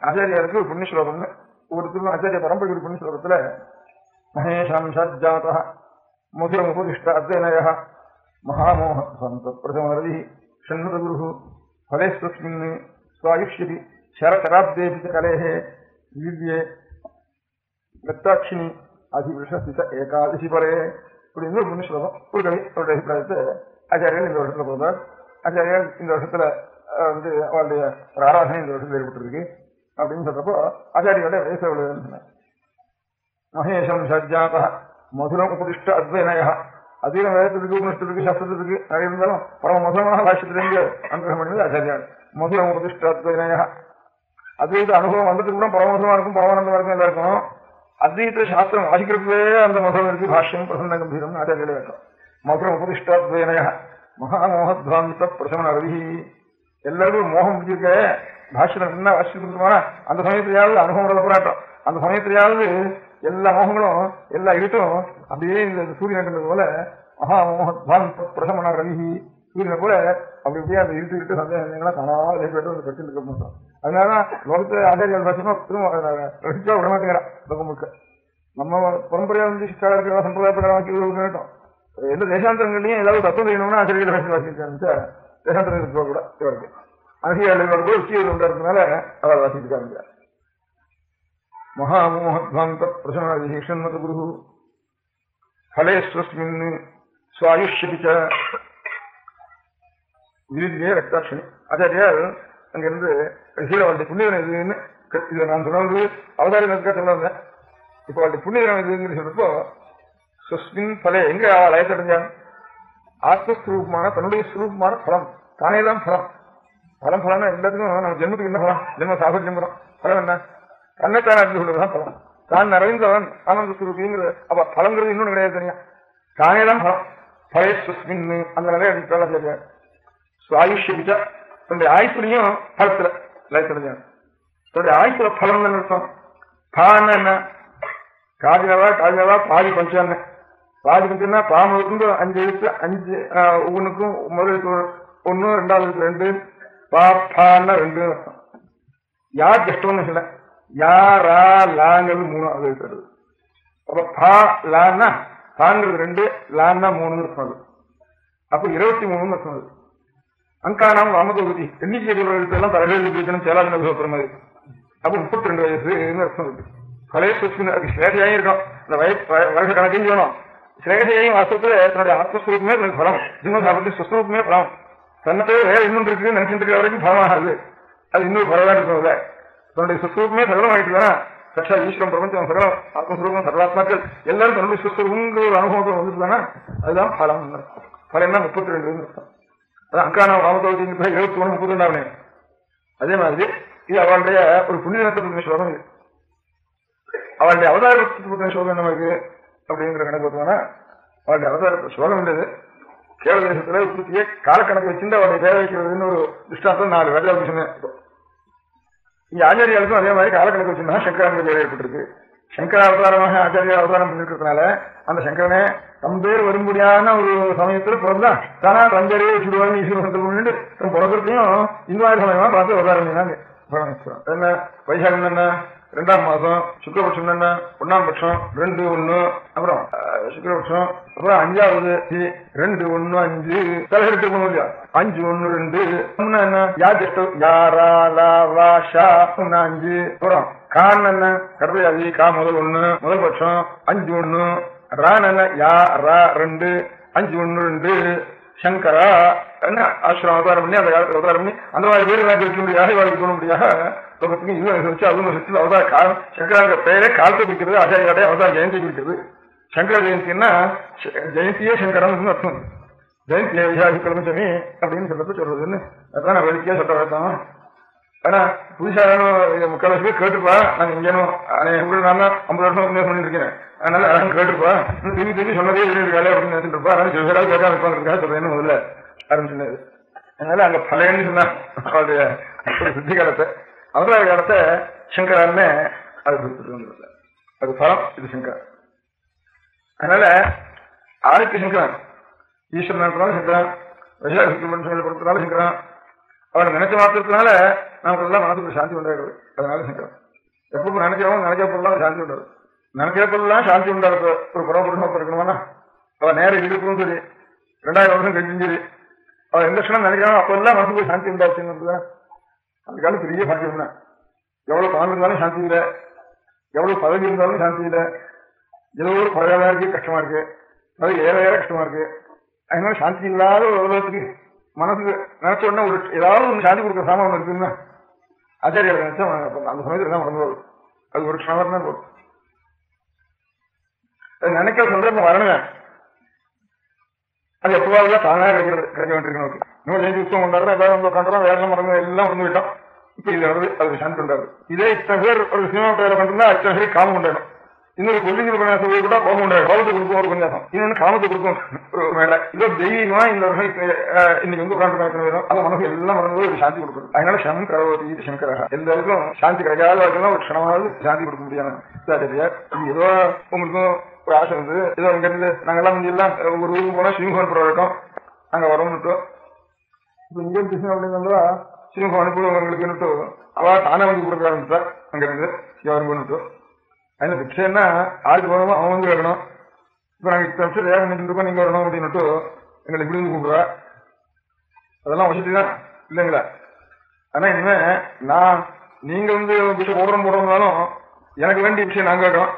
ஆச்சாரியாருக்கு ஒரு புண்ணிய ஸ்லோகம்னு ஒவ்வொருத்தருக்கும் ஆச்சாரிய பரம்பரை ஒரு புண்ணிய ஸ்லோகத்துல மகேஷாம் சஜ்ஜாதா முதிரமுபதிஷ்டாத்வனய மகாமோக பிரதமரதி ஷண்முதகுரு ஃபலேஸ்வஸ்மின் ஸ்வாயுஷ்யதி சரசராப்தேபி கலேஹே திவ்யே கத்தாட்சினி அதிவிருஷஸ்தித ஏகாதசி பரே இப்படி ஒரு புண்ணிய ஸ்லோகம். ஒரு கவி அவருடைய அபிப்பிராயத்தை ஆச்சாரியர்கள் இந்த வருஷத்துல போகிறார். ஆச்சாரியர் இந்த வருஷத்துல வந்து அவருடைய ஒரு ஆராதனை இந்த வருஷத்துல ஏற்பட்டிருக்கு அப்படின்னு சொல்றப்போ ஆச்சாரியோட வயசு எவ்வளவு. மகேஷம் சஜ்ஜாத மதுரம் உபதிஷ்ட அத்வனய அதிகம் வேதத்துக்கு உபனிஷத்துக்கு சாஸ்திரத்துக்கு நிறைய இருந்தாலும் பரம மதுரமான பாஷ்யத்திலிருந்து அனுகிரகம் பண்ணது ஆச்சாரியார். மதுரம் உபதிஷ்ட அத்வனய அத்வைத அனுபவம் வந்ததுக்கு கூட பரமமதுரமா இருக்கும், பரமானந்தமா இருக்கும், எல்லாம் இருக்கும். அத்வைத சாஸ்திரம் வாசிக்கிறதுவே அந்த மதுரம் இருக்கு. பாஷ்யம் பிரசன்ன கம்பீரம் ஆச்சாரியில இருக்கும். மதுரம் உபதிஷ்டாத்வனய மகாமோகத்வாந்த பிரசமன ரவி எல்லாருக்கும் மோகம் பிடிச்சிருக்க பாஷ்யம் என்ன வாசிக்கிறதுமான அந்த சமயத்திலேயாவது அனுபவம் போராட்டம். அந்த சமயத்திலேயாவது எல்லா மோகங்களும் எல்லா இருட்டும் அப்படியே இந்த சூரியன் கண்டது போல மகாமோகத்வாந்த பிரசமன ரவி சூரியனை போல அப்படி இப்படியே அந்த இருட்டு சந்தேகங்கள்லாம் காணாமல் கட்டி இருக்க மாட்டோம். அதனாலதான் லோகத்தை ஆச்சாரியால் பாஷமா ரசிச்சா விடமாட்டேங்கிறா லோகம் முழுக்க. நம்ம பரம்பரையா வந்து சிஷ்டா இருக்கிற சம்பிரதாய பிரகாரமாக்கி விடட்டும். எந்த தேசாந்தரங்களையும் ஏதாவது தத்துவம் செய்யணும்னா ஆச்சரியங்களை பேசி வாசிக்க தேசாந்தரங்களுக்கு கூட இவருக்கு ஆசிரியர்கள் கூட உச்சியில் உண்டாருனால அவர் வாசிச்சுக்காங்க. மகாமோகத்வாந்த பிரசம குரு ஃபலேஸ்வஸ்மின் ஸ்வாயுஷ்யபிச்ச விருதியே ரக்தாட்சணி. ஆச்சாரியார் அங்கிருந்து கடைசியில் அவருடைய புண்ணியவன் எதுன்னு இதை நான் சொன்னது அவதாரிகளுக்காக சொல்ல வந்தேன். இப்போ அவருடைய புண்ணியவன் எதுன்னு சொல்றப்போ சுஸ்மின் பலே எங்க லயத்தடைஞ்சான் ஆத்மஸ்வரூபமான தன்னுடைய ஸ்வரூபமான பலம் தானே தான் பலம். பலம் பலம்னா எல்லாத்துக்கும் நம்ம ஜென்மத்துக்கு என்ன பலம், ஜென்ம சாபத்தியம் பலம் என்ன தன்னைத்தான் அறிந்து கொள்வதுதான் பலம். தான் நிறைந்தவன் ஆனந்த ஸ்வரூபிங்கிற அப்ப பலங்கிறது இன்னொன்று கிடையாது தனியா, தானே தான் பலம். பலே சுஸ்மின் அந்த நிலையை அடித்தாலும் சுவாயுஷ்யபிச்சா தன்னுடைய ஆயுசுலையும் பலத்துல தன்னுடைய ஆயுசுல பலம் தான் அர்த்தம். பான்னா என்ன? காஜனவா பாதி பஞ்சான்னு. பாதி பஞ்சம்னா பாமலுக்கு 5 எழுத்து, 5 ஒவ்வொன்றுக்கும் முதல் 1, 2வது 2, பான்னா 2 அர்த்தம். யார் கஷ்டம்னு சொல்ல, யாரா லாங்கிறது 3வது எழுத்து. அப்ப பா லான்னா பாங்கிறது 2, லான்னா 3 இருக்கும். அப்ப 23 இருக்கும். அங்கானாம் வாமதோகதி எண்ணிக்கை எழுத்தெல்லாம் தலைவர்கள் சேலாதின மாதிரி. அப்ப 32 வயசுன்னு அர்த்தம் இருக்கு. பழைய சிரேகையாயும் இருக்கும். இந்த வருஷ கணக்கையும் செய்யணும். சிரேகையையும் வாஸ்தவத்துல தன்னுடைய ஆத்மஸ்வரூபமே தனக்கு பலம், ஜீவசாபத்தி சுஸ்வரூபமே பலம். தன்னை வேற இன்னொன்று இருக்கு நினைச்சிட்டு இருக்கிற வரைக்கும் பலமாகாது. அது இன்னொரு பலதான் இருக்கும். தன்னுடைய சுஸ்வரூபமே சகலமாயிட்டு தானே சச்சா ஈஸ்வரம் பிரபஞ்சம் சகலம் ஆத்மஸ்வரூபம் சர்வாத்மாக்கள் எல்லாரும் தன்னுடைய சுஸ்வரூபங்கிற ஒரு அனுபவத்தை வந்துட்டு தானே அதுதான் பலம். பலம்னா 32 அர்த்தம். அதான் அங்கான ராமதோதி 21, 32. அதே மாதிரி இது அவளுடைய ஒரு புண்ணியத்தை ஸ்லோகம். இது அவளுடைய அவதாரத்தை ஸ்லோகம் என்ன இருக்கு அப்படிங்கிற கணக்கு பார்த்தோம்னா அவளுடைய அவதார ஸ்லோகம் இல்லது கேரள தேசத்துல உற்பத்தியை காலக்கணக்கு வச்சிருந்து அவளுடைய தேவை வைக்கிறதுன்னு ஒரு திருஷ்டாந்தம் 4 வேலையாவுக்கு சொன்னேன். இங்க ஆச்சாரியாளுக்கும் அதே மாதிரி காலக்கணக்கு வச்சிருந்தா சங்கரானுக்கு தேவை ஏற்பட்டிருக்கு. சங்கர அவதாரமாக ஆச்சாரிய அவதாரம் பண்ணிருக்கிறதுனால அந்த சங்கரனே தம் பேர் வரும்படியான ஒரு சமயத்துல பிறந்தா தானா தம் பேரே வச்சுடுவாங்க ஈஸ்வரன் பிறக்கிறதையும் இந்த மாதிரி சமயமா பார்த்து அவதாரம் பண்ணாங்க. என்ன வைசாகம் என்ன 2ஆம் மாசம், சுக்லபட்சம் என்ன 1ஆம் பட்சம் 2, 1, அப்புறம் சுக்லபட்சம், அப்புறம் 5வது 2, 1, 5 தலைகட்டு போகணும் இல்லையா 5, 1, 2 என்ன யாஜெஸ்டம் யாரா லா ஷா 5 அப்புறம் கான் என்ன கடைசி கா முதல் 1 முதல் பட்சம் 5, 1 ரான் என்ன யா ரா 2 5, 1, 2 சங்கரா என்ன ஆசிரம் அவதாரம் பண்ணி அந்த காலத்தில் அவதாரம் பண்ணி அந்த மாதிரி பேர் எல்லாம் இருக்க முடியாது வாழ்க்கை தோண முடியாது லோகத்துக்கு இன்னும் வச்சு அதுவும் வச்சு அவதார காலம் சங்கராங்க பெயரே காலத்தை குறிக்கிறது. ஆச்சாரியாடைய அவதார ஜெயந்தி குறிக்கிறது. சங்கர ஜெயந்தின்னா ஜெயந்தியே சங்கரன் அர்த்தம். ஜெயந்தி விசாரிக்கிழமை அப்படின்னு சொல்றது சொல்றதுன்னு அதான் நான் வெளிக்கே சொல்ற வேண்டாம். ஆனா புதுசாக முக்கால்வாசி பேர் கேட்டுப்பா நாங்க இங்கேனும் நான் 50 வருஷம் பண்ணிட்டு இருக்கேன். அதனால அதான் கேட்டுப்பா திரும்பி சொன்னதே வேலை அப்படின்னு நினைச்சிட்டு இருப்பா. அதனால சில பேராக கேட்க இருப்பாங்க சொல்றேன்னு முதல்ல ஆரம்பிச்சுனது. அதனால அங்க பழையன்னு சொன்னா அவருடைய ஒரு சித்தி காலத்தை அவதார காலத்தை சங்கரான்னு அது கொடுத்துட்டு அது பலம். இது சங்கரன். அதனால ஆளுக்கு சங்கரன் ஈஸ்வரன் இருக்கிறாலும் சங்கரன், வைசாக கொடுத்தனாலும் சங்கரன், அவனை நினைச்ச மாத்திரத்தினால நமக்கு எல்லாம் மனசுக்கு சாந்தி உண்டாடுறது. அதனால சங்கரன் எப்பவும் நினைக்கிறவங்க நினைச்ச பொருளாம் சாந்தி உண்டாது. நினைக்கிற பொருள்லாம் சாந்தி உண்டாடுற ஒரு பரமபுருஷம் இருக்கணும்னா அவன் நேரம் இருக்கணும் சரி 2000 வருஷம் கழிஞ்சும் சரி அவன் எந்த க்ஷணம் நினைக்கிறானோ அப்பெல்லாம் மனசுக்கு சாந்தி உண்டாச்சுன்னு அந்த காலம் பெரிய பாக்கியம் தான். எவ்வளவு பணம் இருந்தாலும் சாந்தி இல்லை, எவ்வளவு பதவி இருந்தாலும் சாந்தி இல்லை, ஏதோ ஒரு குறையாதான் இருக்கு, கஷ்டமா இருக்கு, அது ஏற கஷ்டமா இருக்கு. அதனால சாந்தி இல்லாத ஒரு உலகத்துக்கு மனசுக்கு நினைச்ச உடனே ஒரு ஏதாவது ஒன்று சாந்தி கொடுக்குற சாமான் ஒன்று இருக்குன்னா ஆச்சாரியால் நினைச்சா அந்த சமயத்துல தான் மறந்து வரும். அது ஒரு க்ஷணம் தான் போகும். அது நினைக்கிற சந்தர்ப்பம் வரணுங்க. அது எப்பவாவது தானா கிடைக்க வேண்டியிருக்கணும். இன்னும் ஜெயந்தி உத்தவம் கொண்டாடுறோம், எல்லாரும் உட்காந்துறோம், வேலை மறந்து எல்லாம் வந்து விட்டோம். இப்ப இது வருது அது சாந்தி கொண்டாடுது. இதே இத்தனை பேர் ஒரு சினிமா பேரை பண்ணிருந்தா இத்தனை பேர் காமம் கொண்டாடும். இன்னொரு கொல்லிகள் உபன்யாசம் கூட கோபம் உண்டாடும். கோபத்தை கொடுக்கும் ஒரு உபன்யாசம், இன்னொன்னு காமத்தை கொடுக்கும் ஒரு மேல. இதோ தெய்வீகமா இந்த வருஷம் இன்னைக்கு வந்து உட்காந்து அந்த மனசு எல்லாம் மறந்து ஒரு சாந்தி கொடுக்குது. அதனால சங்கரவதி சங்கரகா எந்த அளவுக்கும் சாந்தி கிடைக்காத வரைக்கும் ஒரு க்ஷணமாவது சாந்தி கொடுக்க முடியாது. ஏதோ உங்களுக்கும் ஒரு ஆசை வந்து ஏதோ இங்க இருந்து நாங்கெல்லாம் முந்தி எல்லாம் ஒரு ஊருக்கு போனா ஸ்ரீமுகன் போற வரைக்கும் நாங்க வரோம்னுட்டோம். இப்ப இங்க கிருஷ்ணன் அப்படின்னா ஸ்ரீமுகம் அனுப்புவங்களுக்கு அவ தானே வந்து கொடுக்க ஆரம்பிச்சார். அங்க இருந்து யாருன்னு அதுல பிக்ஷன்னா ஆளுக்கு போனோமோ அவன் வந்து வரணும். இப்ப நாங்க இத்தனை நிமிஷம் வேகம் நின்றுருக்கோம், நீங்க வரணும் அப்படின்னுட்டு எங்களை இப்படி வந்து கூப்பிடுறா. அதெல்லாம் வசதிதான் இல்லைங்களா? ஆனா இனிமே நீங்க வந்து பிச்சை போடுறோம்னாலும் எனக்கு வேண்டிய விஷயம் நாங்க கேட்கறோம்.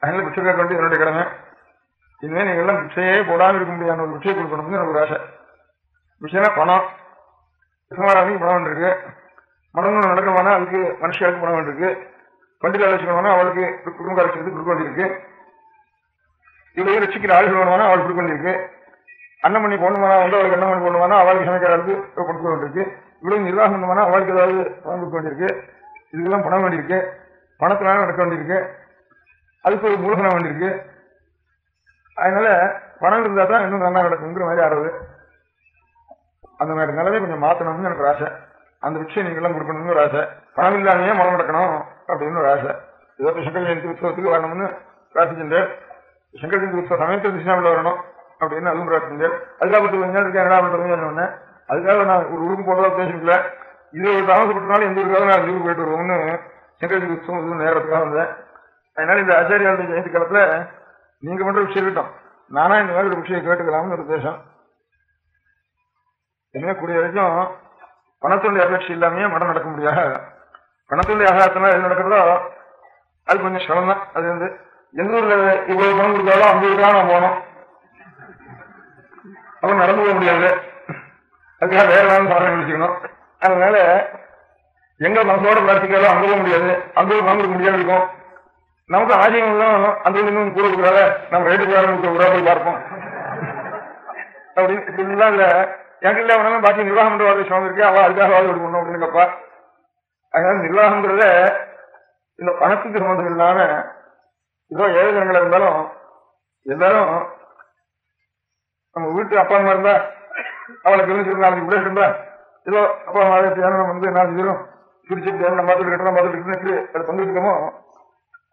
அதனால பிச்சை கேட்க வேண்டிய என்னுடைய கடமை. இனிமே நீங்க எல்லாம் பிச்சையே போடாமல் இருக்க முடியாத ஒரு பிச்சை கொடுக்கணும்னு எனக்கு ஒரு ஆசை. பிச்சைனா பணம் சுமாராக பணம் வேண்டியிருக்கு. மடங்கு நடக்கணும்னா அதுக்கு மனுஷியாவுக்கு பணம் வேண்டியிருக்கு. பண்டிகை வச்சுக்கணும்னா அவளுக்கு குடும்ப காலத்துக்கு கொடுக்க வேண்டியிருக்கு. இவளையும் ரசிக்கிற ஆளுகள் வேணுமானா அவளுக்கு கொடுக்க வேண்டியிருக்கு. அண்ணன் பண்ணி போடணுமானா வந்து அவளுக்கு அண்ணன் பண்ணி போடணுமானா அவளுக்கு சமைக்கிறாளுக்கு கொடுக்க வேண்டியிருக்கு. இவ்வளவு நிர்வாகம் பண்ணுவானா அவளுக்கு ஏதாவது பணம் கொடுக்க வேண்டியிருக்கு. இதுக்கெல்லாம் பணம் வேண்டியிருக்கு. பணத்தினால நடக்க வேண்டியிருக்கு. அதுக்கு ஒரு மூலதனம் வேண்டியிருக்கு. அதனால பணம் இருந்தா தான் இன்னும் நல்லா நடக்குங்கிற மாதிரி ஆறுது. அந்த மாதிரி நிலைமை கொஞ்சம் மாற்றணும்னு எனக்கு ஒரு ஆசை. அந்த விஷயம் நீங்கெல்லாம் கொடுக்கணும்னு ஒரு ஆசை. பணம் இல்லாமையே மரம் நடக்கணும் அப்படின்னு ஒரு ஆசை. ஏதோ சங்கர ஜெயந்தி உற்சவத்துக்கு வரணும்னு பிரார்த்திச்சேன். சங்கர ஜெயந்தி உற்சவ சமயத்தில் கிருஷ்ணாவில் வரணும் அப்படின்னு அதுவும் பிரார்த்திச்சேன். அதுக்காக 10 இருக்கேன் என்னடா பண்றதுன்னு. அதுக்காக நான் ஒரு ஊருக்கு போறதா பேசிக்கல. இது ஒரு தாமசப்பட்டனாலும் எந்த ஊருக்காக நான் ஊருக்கு போயிட்டு வருவோம்னு சங்கர ஜெயந்தி உற்சவம் நேரத்துக்காக வந்தேன். அதனால இந்த ஆச்சாரியாளுடைய ஜெயந்தி காலத்துல நீங்க பண்ற விஷயம் இருக்கட்டும், நானா இந்த மாதிரி ஒரு விஷயம் கேட்டுக்கலாம்னு ஒரு உத்தேசம். என்ன கூடிய வரைக்கும் பணத்தினுடைய அபேட்சை இல்லாமையே மடம் நடக்க முடியாது. பணத்தினுடைய ஆகாரத்தினால எது நடக்கிறதோ அது கொஞ்சம் சிரமம் தான். அது வந்து எந்த ஊர்ல இவ்வளவு பணம் கொடுத்தாலும் அந்த ஊருக்காக நான் போகணும், அப்புறம் நடந்து போக முடியாது. அதுக்காக வேற ஏதாவது சாதனை வச்சுக்கணும். அதனால எங்க மனசோட பிரார்த்திக்காலும் அங்க போக முடியாது, அங்க ஒரு பணம் கொடுக்க முடியாது இருக்கும். நமக்கு ஆசையெல்லாம் அந்த இன்னும் கூட கொடுக்குறாங்க, நம்ம ரேட்டு கூட போய் பார்ப்போம் அப்படின்னு இப்படிலாம் இல்ல. எனக்கு இல்ல உடனே பாக்கி நிர்வாகம் பண்ற வாழ்க்கை சிரமம் இருக்கு, அவ அதுக்காக வாழ்க்கை கொடுக்கணும் அப்படின்னு கேப்பா. அதனால நிர்வாகம்ங்கிறத இந்த பணத்துக்கு சம்பந்தம் இல்லாம ஏதோ ஏழை ஜனங்களா இருந்தாலும் எல்லாரும் நம்ம வீட்டு அப்பா அம்மா இருந்தா அவளை கவனிச்சிருந்தா நாளைக்கு கூட இருந்தா ஏதோ அப்பா அம்மா தியானம் வந்து 4 பேரும் பிரிச்சுட்டு தியானம் பார்த்துட்டு கட்டணம் பார்த்துட்டு அதை பங்குக்கமோ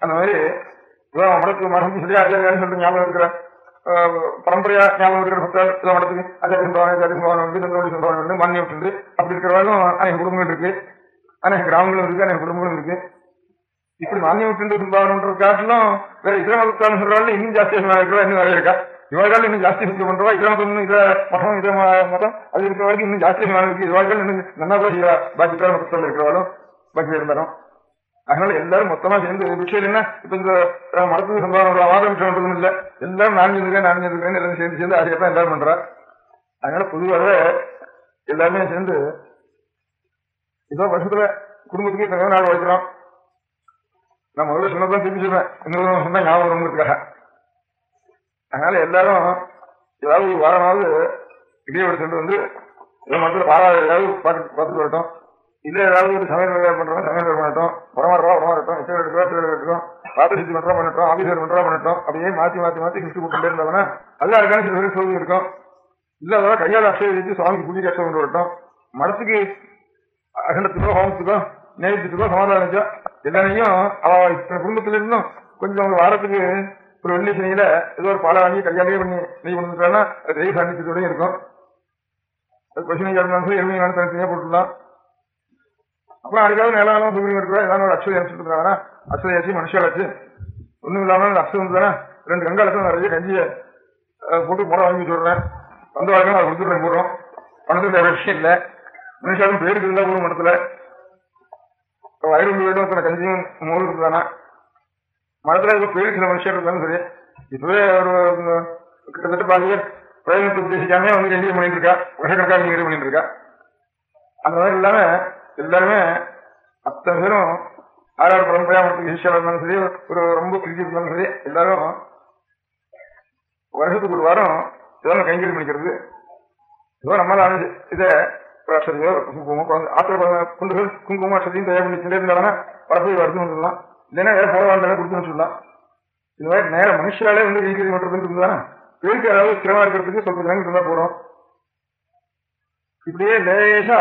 அந்த மாதிரி மடத்துக்கு மடம் சொல்லி ஆச்சாரியான்னு சொல்லிட்டு ஞாபகம் இருக்கிற பரம்பரையா ஞாபகம் இருக்கிற பக்தர் ஏதோ மடத்துக்கு ஆச்சாரிய மானியம் விட்டு அப்படி இருக்கிறவங்களும் அநேக குடும்பங்கள் இருக்கு, அநேக கிராமங்களும் இருக்கு, அநேக குடும்பங்களும் இருக்கு. இப்படி மானியம் விட்டு சம்பாவனன்ற காட்டிலும் வேற இதர மதத்தாலும் சொல்றாலும் இன்னும் ஜாஸ்தியா இருக்கிற இன்னும் நிறைய இருக்கா. இவாழ்கள் இன்னும் ஜாஸ்தி சுத்தம் பண்றவா, இதர மதம் இத மதம் இத மதம் அது இருக்கிற வரைக்கும் இன்னும் ஜாஸ்தியா இருக்கு. இவாழ்கள் இன்னும் நல்லா கூட செய்வா, பாக்கி பேர் மதத்தில் இருக்கிறவாலும் பாக்கி இருந்தாலும். அதனால எல்லாரும் மொத்தமா சேர்ந்து விஷயம் என்ன இப்ப இந்த மடத்துக்கு சம்பாவன வாத விஷயம் பண்றதும் இல்ல, எல்லாரும் நான் எல்லாரும் சேர்ந்து அதுக்கத்தான் எல்லாரும் பண்றா. அதனால பொதுவாக எல்லாருமே சேர்ந்து இதோ வருஷத்துல குடும்பத்துக்கு இத்தனை நாள் உழைக்கிறோம். நான் முதல்ல சொன்னதான் திரும்பி சொல்றேன், இன்னொரு சொன்னா ஞாபகம் வருங்கிறதுக்காக. அதனால எல்லாரும் ஏதாவது ஒரு வாரமாவது இடையோடு சென்று வந்து மதத்துல வாரம் ஏதாவது பார்த்துட்டு வரட்டும். இல்ல ஏதாவது ஒரு சமையல் பண்றோம், சமையல் பண்ணட்டும், உரமாறட்டும், எடுக்கிறோம், பாத்திர சுத்தி பண்றோம் பண்ணட்டும், ஆபீசர் பண்றோம் பண்ணட்டும், அப்படியே மாத்தி மாத்தி மாத்தி கிறிஸ்து போட்டுட்டே இருந்தாங்கன்னா அதுல இருக்கான சில பேருக்கு சோதனை இருக்கும். இல்ல அதாவது கையால் அக்ஷயம் வச்சு சுவாமிக்கு பூஜை அக்ஷயம் கொண்டு வரட்டும். மடத்துக்கு அகண்டத்துக்கோ ஹோமத்துக்கோ நேரத்துக்கோ சமாதானிச்சோ எல்லாரையும் அவ குடும்பத்தில இருந்தும் கொஞ்சம் ஒரு வாரத்துக்கு ஒரு வெள்ளி சனியில ஏதோ ஒரு பாலை வாங்கி கையாலேயே பண்ணி நெய் பண்ணிட்டாங்கன்னா அது நெய் சாண்டிச்சதோடய இருக்கும். அது பசுமை இருந்தாலும் எருமையான தனித்தனியா போட்டுடலாம். அப்புறம் அதுக்காக நிலம் சுகரியம் இருக்கிற ஏதாவது ஒரு அக்ஷயம் அனுப்பிச்சுட்டு இருக்காங்கன்னா அக்ஷயாச்சு மனுஷாலாச்சு ஒண்ணும் இல்லாம அக்ஷயம் இருந்ததுன்னா 2 கங்காலத்துல நிறைய கஞ்சியை போட்டு போட வாங்கி சொல்றேன். வந்து வழக்கம் அதை கொடுத்துட்டு போடுறோம். பணத்துக்கு வேற விஷயம் இல்லை, மனுஷாலும் பேருக்கு இருந்தா போடும் மடத்துல வயிறு வேணும் கஞ்சியும் மோது இருக்குதானா மடத்துல ஏதோ பேருக்கு சில மனுஷன் இருந்தாலும் சரி. இப்பவே ஒரு கிட்டத்தட்ட 10 பேர் பிரயோஜனத்தை உத்தேசிக்காமே வந்து கஞ்சி பண்ணிட்டு இருக்கா, வருஷக்கணக்காக நீங்க பண்ணிட்டு இருக்கா. அந்த மாதிரி இல்லாம எல்லாருமே அத்தனை பேரும் ஆறாறு பரம்பரையா ஈஸ்வரா இருந்தாலும் சரி, ஒரு ரொம்ப பிரிச்சு இருந்தாலும் சரி, எல்லாரும் வருஷத்துக்கு ஒரு வாரம் ஏதோ கைங்கறி பண்ணிக்கிறது. ஏதோ நம்மளால இதை குண்டுகள் குங்குமம் அசதியும் தயார் பண்ணி இருந்தாங்கன்னா பரப்பை வருது வந்துடலாம். இல்லைன்னா வேற போட வாழ்ந்தாலும் கொடுத்துன்னு சொல்லலாம். இது மாதிரி நேரம் மனுஷாலே வந்து கைங்கறி பண்றதுன்னு இருந்தா பேருக்கு ஏதாவது சிரமமா இருக்கிறதுக்கு சொல்ற ஜனங்கள் இருந்தா போறோம். இப்படியே லேசா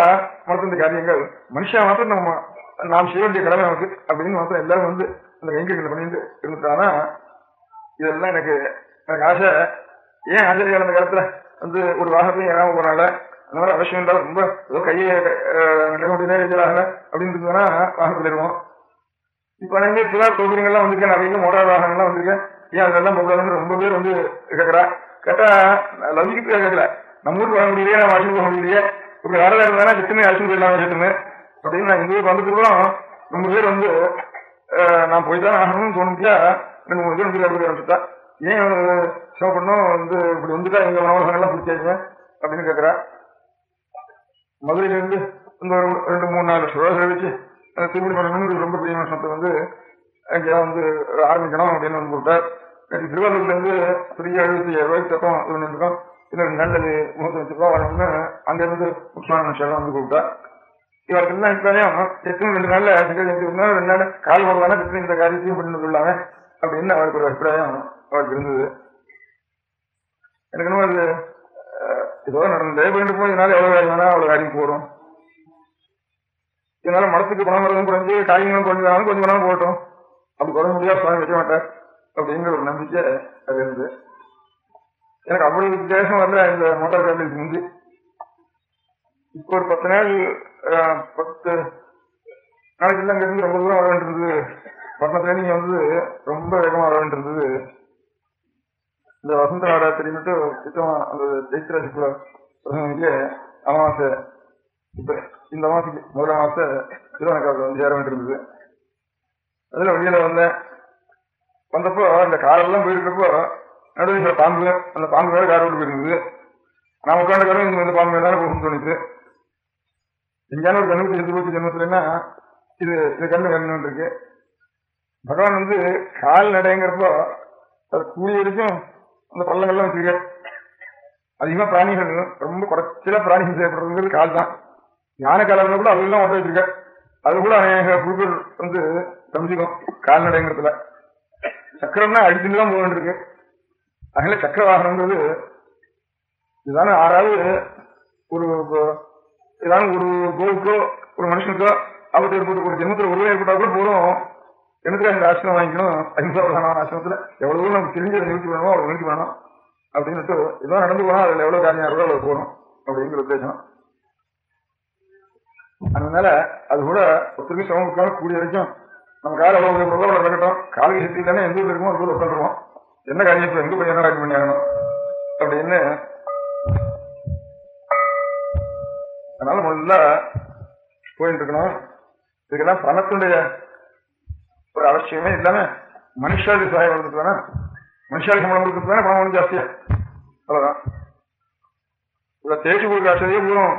மறந்த காரியங்கள் மனுஷா மாத்திரம் நாம் செய்ய வேண்டிய கடமை நமக்கு அப்படின்னு மாத்திரம் எல்லாரும் வந்து அந்த கைங்கரிகளை பண்ணிட்டு இருந்துட்டாங்கன்னா இதெல்லாம் எனக்கு ஆசை. ஏன் ஆச்சரியம் அந்த காலத்துல வந்து ஒரு வாகனத்தையும் ஏறாம போனால அந்த மாதிரி அவசியம் இருந்தாலும் ரொம்ப ஏதோ கையை நடக்க முடியல அப்படின்னு இருந்ததுன்னா வாகனத்துல இருவோம். இப்ப நீங்க புதார் சௌகரியங்கள்லாம் வந்திருக்கேன், நிறைய மோட்டார் வாகனங்கள்லாம் வந்திருக்கேன். ஏன் அதெல்லாம் போகக்கூடாதுன்னு ரொம்ப பேர் வந்து கேட்கறா. கேட்டா லவ்ஜிக்கு கேட்கல, நம்ம ஊருக்கு வர முடியலையே, நம்ம அழைச்சிட்டு போக முடியலையே, இப்படி வரல இருந்தானா சித்தமே அழைச்சிட்டு போயிடலாம் சித்தமே அப்படின்னு நான் இந்த ஊருக்கு வந்துருக்கோம். ரொம்ப பேர் வந்து நான் போய்தான் ஆகணும்னு தோணுச்சா 2-3 பேர் வந்து அப்படி ஆரம்பிச்சுட்டா. ஏன் ஷோ பண்ணும் வந்து இப்படி வந்துட்டா எங்க உணவகங்கள்லாம் பிடிச்சாங்க அப்படின்னு கேட்கறா. மதுரையில இருந்து இந்த ஒரு 2-3-4 சுழல் வச்சு திருமணி பண்ணணும்னு ரொம்ப பெரிய வருஷத்தை வந்து அங்கேயா வந்து ஆரம்பிக்கணும் அப்படின்னு வந்து கூப்பிட்டார். திருவாரூர்ல இருந்து பெரிய 77 தப்பம் இது பண்ணிருக்கோம். இன்னும் நல்லது முகூர்த்தம் வச்சுக்கோ வரணும்னு அங்க இருந்து முக்கியமான விஷயம் வந்து கூப்பிட்டா. இவருக்கு எல்லாம் இப்பயும் எத்தனை 2 நாள்ல சங்கர் ஜெயந்தி 2 நாள் கால் போடுவானா எத்தனை இந்த காரியத்தையும் பண்ணி கொள்ளாங்க அப்படின்னு அவருக்கு ஒரு அபிப்பிராயம் அவருக்கு இருந்தது. எனக்கு இன்னும் அது ஏதோ நடந்தே போயிட்டு போய் இதனால எவ்வளவு காரியம் வேணா அவ்வளவு காரியம் போடும். இதனால மனத்துக்கு பணம் வரதும் குறைஞ்சு காரியங்களும் குறைஞ்சாலும் கொஞ்சம் பணம் போகட்டும், அப்படி குறைஞ்ச முடியாது சுவாமி வைக்க மாட்டார் அப்படிங்கிற ஒரு நம்பிக்கை அது இருந்தது. எனக்கு அவ்வளவு வித்தியாசம் வரல இந்த மோட்டார் கார்டுக்கு முந்தி. இப்போ ஒரு 10 நாள் 10 நாளைக்கு எல்லாம் இருந்து ரொம்ப தூரம் வர வேண்டியிருந்தது. பட்டணத்துல நீங்க வந்து ரொம்ப வேகமா வர வேண்டியிருந்தது. இந்த வசந்த நவராத்திரிட்டு சுத்தமா அந்த ஜெயித்திர சுக்ல அமாவாசை, இப்ப இந்த அமாவாசைக்கு முதல் அமாவாசை திருவண்ணக்காவில் வந்து சேர வேண்டியிருந்தது. அதுல வெளியில வந்தப்போ அந்த காரெல்லாம் போயிருக்கப்போ நடுவில் பாம்பு, அந்த பாம்பு வேற கார் விட்டு போயிருந்தது. நான் உட்காந்த காரம் இந்த பாம்பு மேலே போகணும்னு தோணிச்சு. எங்கேயான ஒரு கண்ணுக்கு செஞ்சு போச்சு ஜென்மத்துலன்னா இது கண்ணு இருக்கு. பகவான் வந்து கால் நடைங்கிறப்போ அது கூடிய வரைக்கும் அந்த பள்ளங்கள்லாம் வச்சிருக்க. அதிகமா பிராணிகள் ரொம்ப குறைச்சல பிராணிகள் செய்யப்படுறது கால் தான். யானை காலம் கூட அதெல்லாம் ஓட்ட வச்சிருக்க. அது கூட அநேக குழுக்கள் வந்து சமைச்சிக்கும் கால்நடைங்கிறதுல. சக்கரம்னா அடிச்சுட்டு தான் போக வேண்டியிருக்கு. அதனால சக்கர வாகனங்கிறது இதுதானே 6வது ஒரு கோவுக்கோ ஒரு மனுஷனுக்கோ ஆபத்து ஏற்பட்டு ஒரு ஜென்மத்தில் உருவம் ஏற்பட்டா கூட போதும். எனக்கு அந்த ஆசிரமம் வாங்கிக்கணும், 5 ஆசிரமத்துல எவ்வளவு நமக்கு தெரிஞ்சதை நிறுத்தி வேணுமோ அவ்வளவு நிறுத்தி வேணும் அப்படின்னுட்டு ஏதோ நடந்து போனா அதுல எவ்வளவு காரியம் இருக்கோ அவ்வளவு போகணும் அப்படிங்கிற உத்தேசம். அதனால அது கூட ஒருத்தருக்கு சிரமம் இருக்காலும் கூடிய வரைக்கும் நம்ம கால எவ்வளவு நடக்கட்டும், காலைக்கு சக்தி தானே எந்த ஊர்ல இருக்குமோ அது ஊர்ல உட்காந்துருவோம். என்ன காரியம் இப்ப எங்க போய் என்ன காரியம் பண்ணி ஆகணும் அப்படின்னு. அதனால முதல்ல போயிட்டு இருக்கணும். இதுக்கெல்லாம் பணத்துடைய ஒரு அவசியமே இல்லாம மனுஷாளுக்கு சகாயம் வளர்த்துட்டு தானே, மனுஷாளுக்கு சம்பளம் கொடுத்துட்டு தானே பணம் ஒன்றும் ஜாஸ்தியா. அவ்வளவுதான். இவ்வளவு தேய்ச்சி கொடுக்க ஆச்சரியே போதும்.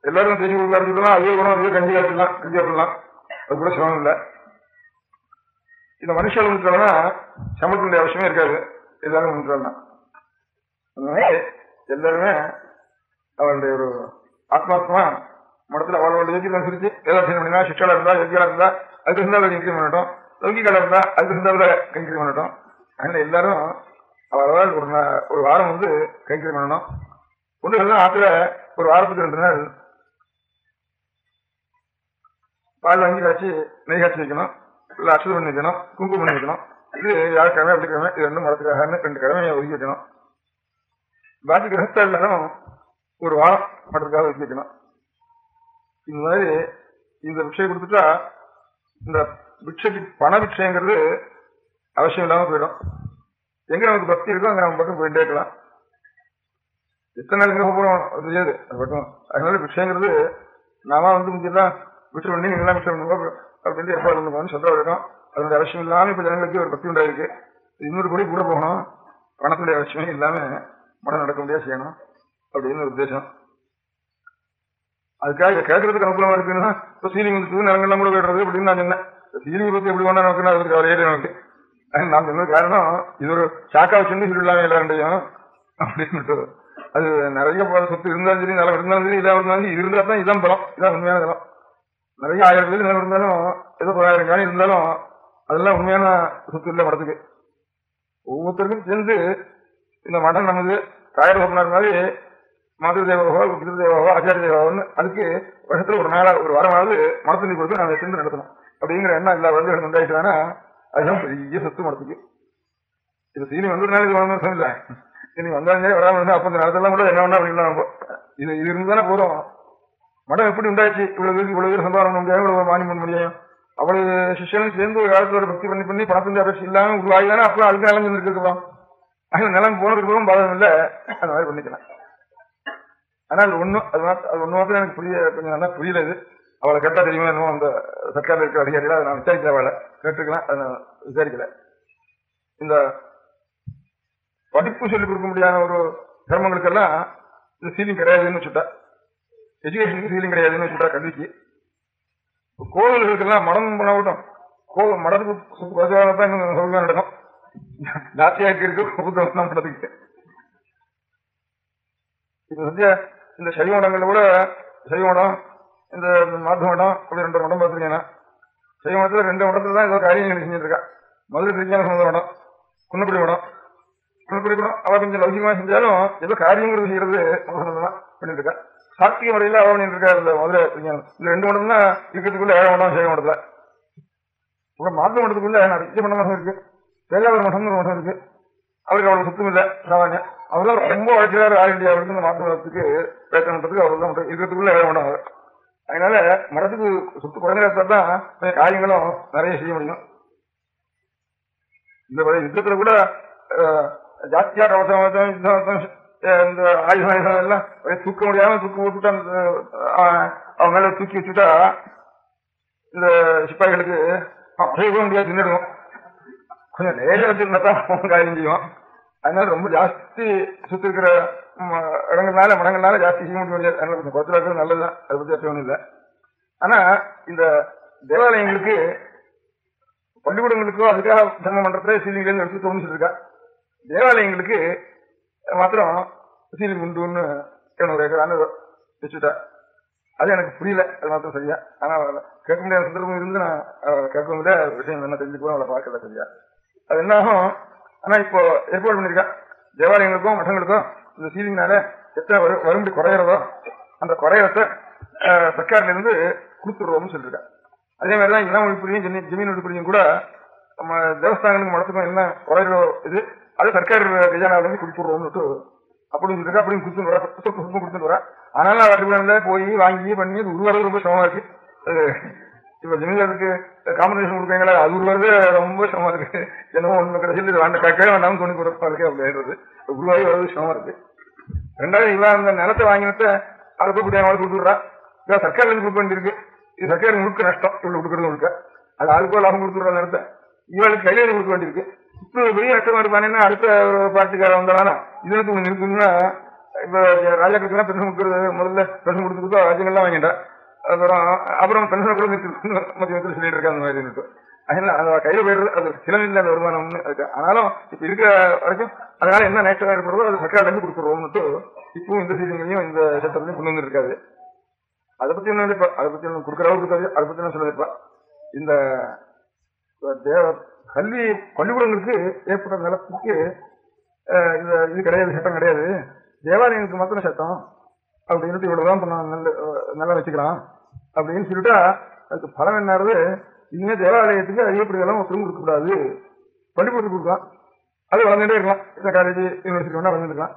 எல்லாரும் தேய்ச்சி கொடுக்க ஆரம்பிச்சுக்கலாம், அதுவே குணம், அதுவே கஞ்சி காய்ச்சலாம், அது கூட சிரமம் இல்லை. இந்த மனுஷாள் வந்துட்டாங்கன்னா சம்பளத்தினுடைய அவசியமே இருக்காது. எல்லாரும் வந்துட்டாங்கன்னா அதனால எல்லாருமே அவருடைய ஒரு ஆத்மாத்மா மடத்துல அவளோட யோகியம் அனுசரிச்சு ஏதாவது செய்ய முடியுமா, சிக்ஷாலா இருந்தா யோகியா இருந்தா அதுக்கு இருந்தா கைங்கரியம் பண்ணட்டும், லௌகிகாலா இருந்தா அதுக்கு இருந்தா கைங்கரியம் பண்ணட்டும். அதனால எல்லாரும் அவரால் ஒரு வாரம் வந்து கைங்கரியம் பண்ணணும். ஒன்று ஆத்துல ஒரு வாரத்துக்கு 2 நாள் பால் வாங்கி காய்ச்சி நெய் காய்ச்சி வைக்கணும், இல்லை அக்ஷதை பண்ணி வைக்கணும், குங்குமம் பண்ணி வைக்கணும். இது வியாழக்கிழமை வெள்ளிக்கிழமை இது 2 மரத்துக்காக 2 கிழமையை ஒதுக்கி வைக்கணும். பாக்கி கிரகஸ்தா எல்லாரும் ஒரு வாரம் மரத்துக்காக ஒதுக்கி வைக்கணும். இந்த மாதிரி இந்த பிக்ஷை கொடுத்துட்டா இந்த பிக்ஷைக்கு பண பிக்ஷைங்கிறது அவசியம் இல்லாம போயிடும். எங்க நமக்கு பக்தி இருக்கோ அங்க நம்ம பக்கம் போயிட்டே இருக்கலாம். எத்தனை நாள் எங்க போறோம் தெரியாது அது பக்கம். அதனால பிக்ஷைங்கிறது நாம வந்து முக்கியதான் பிக்ஷை பண்ணி நீங்களாம் பிக்ஷை பண்ணுவோம் அப்படின்னு எப்போ வந்து சொல்ற வரைக்கும் அதனுடைய அவசியம் இல்லாம இப்ப ஜனங்களுக்கு ஒரு பக்தி உண்டாயிருக்கு. இன்னொரு கோடி கூட போகணும், பணத்துடைய அவசியமே இல்லாம மனம் நடக்க முடியாது செய்யணும் அப்படின்னு ஒரு உத்தேசம். அதுக்காக கேட்கறதுக்கு அனுகூலமா இருக்குன்னா இப்போ சீலிங் வந்து நிலங்கள்லாம் கூட போயிடுறது அப்படின்னு நான் சொன்னேன். சீலிங்கை பத்தி எப்படி வேணா நமக்கு அதுக்கு அவரே நமக்கு நான் சொன்னது காரணம் இது ஒரு சாக்கா வச்சுன்னு சொல்லிடலாமே எல்லாருடையும் அப்படின்னுட்டு. அது நிறைய சொத்து இருந்தாலும் சரி, நிலம் இருந்தாலும் சரி, இதாக இருந்தாலும் இது இருந்தா தான் இதான் பலம், இதான் உண்மையான தலம். நிறைய 1000 பேர் நிலம் இருந்தாலும் ஏதோ 1000 காணி இருந்தாலும் அதெல்லாம் உண்மையான சொத்து இல்லை மடத்துக்கு. ஒவ்வொருத்தருக்கும் சேர்ந்து இந்த மடம் நமது காயர் சொன்னார் மாதிரி மாதர் தேவாவோ பிதர் ஆச்சாரிய தேவாவோன்னு அதுக்கு வருஷத்துல ஒரு நாளா ஒரு வாரமாவது மடத்துக்கு கொடுத்து நாங்கள் சேர்ந்து நடத்தணும் அப்படிங்கிற எண்ணம் எல்லா வருடம் உண்டாயிட்டாங்கன்னா அதுதான் பெரிய சொத்து மடத்துக்கு. இது சீனி வந்ததுனால இது வாங்க இல்லை, இனி வந்தாலே வராம இருந்தா அப்ப இந்த நேரத்தெல்லாம் கூட என்ன வேணா அப்படின்னா இது இருந்தானே போறோம். மடம் எப்படி உண்டாச்சு, இவ்வளவு பேர் சம்பாதம் பண்ண முடியாது, இவ்வளவு மானியம் பண்ண முடியும். அவ்வளவு சிஷியனும் சேர்ந்து ஒரு காலத்துல ஒரு பக்தி பண்ணி பணத்தின் அபேட்சி இல்லாம உருவாகிதானே அப்புறம் அதுக்கு நிலம் செஞ்சிருக்கலாம். அது நிலம் போனதுக்கு போகும் பாதகம் இல்லை, அந்த மாதிரி பண்ணிக்கலாம். ஆனா அது ஒண்ணு மாத்திரம் எனக்கு கொஞ்சம் நல்லா புரியல. இது அவளை கேட்டா தெரியுமா என்னமோ அந்த சர்க்கார்ல இருக்கிற அதிகாரிகள் அதை நான் விசாரிக்கல, அவளை கேட்டுக்கலாம், அதை நான் விசாரிக்கல. இந்த படிப்பு சொல்லிக் கொடுக்க முடியாத ஒரு தர்மங்களுக்கெல்லாம் இந்த சீலிங் கிடையாதுன்னு வச்சுட்டா, எஜுகேஷனுக்கு சீலிங் கிடையாதுன்னு வச்சுட்டா கல்விக்கு. கோவில்களுக்கெல்லாம் மடம் பண்ண மடத்துக்கு தான் நடக்கும். ஜாஸ்தியாக இருக்கு புத்தகம் மடத்துக்கு. இப்ப சத்திய இந்த சைவ மடங்கள்ல கூட சைவ மடம் இந்த மாத்து மடம் அப்படி 2 மடம் பார்த்துருக்கேன். சைவ மடத்துல 2 மடத்துல தான் ஏதோ காரியம் செஞ்சுட்டு இருக்கா. மதுரை திருச்சியான சொந்த மடம், குன்னக்குடி மடம். குன்னக்குடி மடம் அவ கொஞ்சம் லௌகிகமா செஞ்சாலும் ஏதோ காரியங்கிறது செய்யறது பண்ணிட்டு இருக்கா. சாத்திய முறையில அவ பண்ணிட்டு இருக்கா. இல்ல முதல்ல இந்த 2 மடம் தான் இருக்கிறதுக்குள்ள 7 மடம் செய்ய மடத்துல அப்புறம் மாத்த மடத்துக்குள்ள நிறைய மடம் இருக்கு. வேளாவர் மடம் ஒரு மடம் இருக்கு. அவருக்கு அவ்வளவு சுத்தம் இல்லை சாமானியம். அவர்தான் ரொம்ப வளர்ச்சியாரு ஆல் இண்டியா வந்து இந்த மாத்த மடத்துக்கு பேசணுன்றதுக்கு அவர்தான் இருக்கிறதுக்குள்ள 7 மடம். அதனால மடத்துக்கு சுத்து குறைந்த தான் காரியங்களும் நிறைய செய்ய முடியும். இந்த யுத்தத்துல கூட ஜாஸ்தியா கவசம் இந்த ஆயுதம் எல்லாம் தூக்க முடியாம தூக்கி போட்டுட்டா அவன் மேல தூக்கி வச்சுட்டா இந்த சிப்பாய்களுக்கு அசைக்க முடியாது, தின்னுடுவோம். கொஞ்சம் லேசா வச்சிருந்தாதான் காரியம் செய்வோம். அதனால ரொம்ப ஜாஸ்தி சுத்தி இருக்கிற இடங்கள்னால மடங்கள்னால ஜாஸ்தி செய்ய முடியாது. அதனால கொஞ்சம் குறைச்சலா இருக்கிறது நல்லதுதான், அதை பத்தி அர்த்தம் ஒன்றும் இல்லை. ஆனா இந்த தேவாலயங்களுக்கு பள்ளிக்கூடங்களுக்கோ அதுக்காக தர்மம் பண்றதே சீலிங்ல எடுத்து தோணிச்சுட்டு இருக்கா. தேவாலயங்களுக்கு மாத்திரம் சீலிங் உண்டுன்னு 200 ஏக்கர் வச்சுட்டா. அது எனக்கு புரியல, அது மாத்திரம் சரியா. ஆனா கேட்க முடியாத சந்தர்ப்பம் இருந்து நான் கேட்க முடியாத விஷயம் என்ன தெரிஞ்சுக்கோ அவளை பார்க்கல சரியா. அது என்ன ஆகும், ஆனா இப்போ ஏற்பாடு பண்ணிருக்கா தேவாலயங்களுக்கும் மட்டங்களுக்கும் இந்த சீலிங்னால எத்தனை வரும்படி குறையிறதோ அந்த குறையத்தை சர்க்கார்ல இருந்து கொடுத்துடுறோம்னு சொல்லிருக்கா. அதே மாதிரிதான் இளம் ஒழிப்புரியும் ஜமீன் ஒழிப்புரியும் கூட நம்ம தேவஸ்தானங்களுக்கு மடத்துக்கும் என்ன குறையிறோ இது அது சர்க்கார் கஜானாவில இருந்து கொடுத்துடுறோம்னு அப்படின்னு சொல்லிருக்கா. அப்படின்னு கொடுத்துட்டு வரா. ஆனாலும் அவருக்கு போய் வாங்கி பண்ணி அது உருவாறது ரொம்ப சிரமமா இருக்கு. இப்ப ஜமீன்தாருக்கு காம்பன்சேஷன் கொடுக்கீங்களா, அது உருவாது ரொம்ப சிரமமா இருக்கு. என்னமோ ஒண்ணு கடைசியில் கேட்கவே வேண்டாம் தோணி கொடுப்பா இருக்கு. அப்படி ஆயிடுறது உருவாகி வர்றது சிரமமா இருக்கு. 2வது இவன் அந்த நிலத்தை வாங்கினத்தை அதை போய் கொடுத்துடுறா. இதான் சர்க்கார்ல இருந்து கொடுக்க வேண்டியிருக்கு. இது சர்க்கார் முழுக்க நஷ்டம். இவ்வளவு கொடுக்கறது முழுக்க அது ஆளுக்கோ லாபம் கொடுத்துடுற நேரத்தை இவளுக்கு கையில கொடுக்க வேண்டியிருக்கு. இப்ப பெரிய நஷ்டமா இருப்பானேன்னா அடுத்த பார்ட்டிக்கார வந்தாலும் இதுக்கு ஒண்ணு இருக்குன்னா இப்ப ராஜாக்களுக்கு பென்ஷன் கொடுக்கறது முதல்ல பென்ஷன் கொடுத்துருக்கோ ராஜ்யங்கள்லாம் வாங்கிட்டா. அப்புறம் பென்ஷன் கூட மத்திய சொல்லிட்டு இருக்கா. அந்த மாதிரி அதனால அந்த கையில போயிடுறது அது சிலமில்ல அந்த வருமானம்னு இருக்கு. ஆனாலும் இப்ப இருக்கிற வரைக்கும் அதனால என்ன நேச்சரா ஏற்படுறதோ அது சர்க்கார்ல இருந்து கொடுத்துருவோம்னுட்டு இப்பவும் இந்த சீசன்லையும் இந்த சட்டத்திலையும் கொண்டு வந்து இருக்காது. அதை பத்தி என்ன நினைப்பா, அதை பத்தி ஒன்னும் கொடுக்கறவங்க இருக்காது. அதை பத்தி என்ன சொல்லிருப்பா. இந்த கல்வி பள்ளிக்கூடங்களுக்கு ஏற்பட்ட நிலத்துக்கு இது கிடையாது, சட்டம் கிடையாது. தேவாலயங்களுக்கு மாத்திரம் சட்டம் அப்படின்னு இவ்வளவுதான் நல்லா வச்சுக்கலாம் அப்படின்னு சொல்லிட்டா அதுக்கு பலம் என்னாரு, இனிமே தேவாலயத்துக்கு அதிகப்படியெல்லாம் ஒருத்தரும் கொடுக்கக்கூடாது, பள்ளிக்கூடத்துக்கு கொடுக்கலாம். அது வளர்ந்துட்டே இருக்கலாம். இந்த காலேஜ் யூனிவர்சிட்டி வேணா வளர்ந்துருக்கலாம்.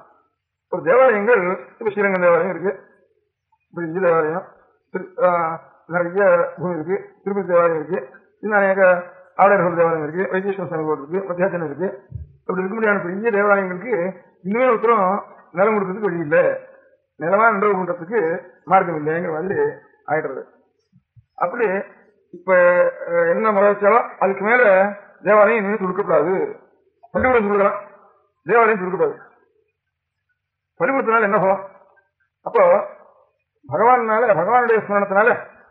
ஒரு தேவாலயங்கள் இப்ப ஸ்ரீரங்கம் தேவாலயம் இருக்கு, பெரிய தேவாலயம், நிறைய பூமி இருக்கு, திருப்பதி தேவாலயம் இருக்கு, இன்னும் அநேக ஆடையர்கள் தேவாலயம் இருக்கு, வைத்தீஸ்வர சாமி கோவில் இருக்கு, மத்தியாசனம் இருக்கு. அப்படி இருக்க முடியாத பெரிய தேவாலயங்களுக்கு இன்னுமே ஒருத்தரும் நிலம் கொடுக்கறதுக்கு வழி இல்லை, நிலமா நிலவு பண்றதுக்கு மார்க்கம் இல்லைங்கிற மாதிரி ஆயிடுறது. அப்படி இப்ப என்ன முறை வச்சாலும் அதுக்கு மேல தேவாலயம் இனிமே கொடுக்கக்கூடாது. பள்ளிக்கூடம் கொடுக்கலாம், தேவாலயம் கொடுக்கக்கூடாது. பள்ளிக்கூடத்தினால என்ன பலம்? அப்போ பகவானுடைய ஸ்மரணத்தினால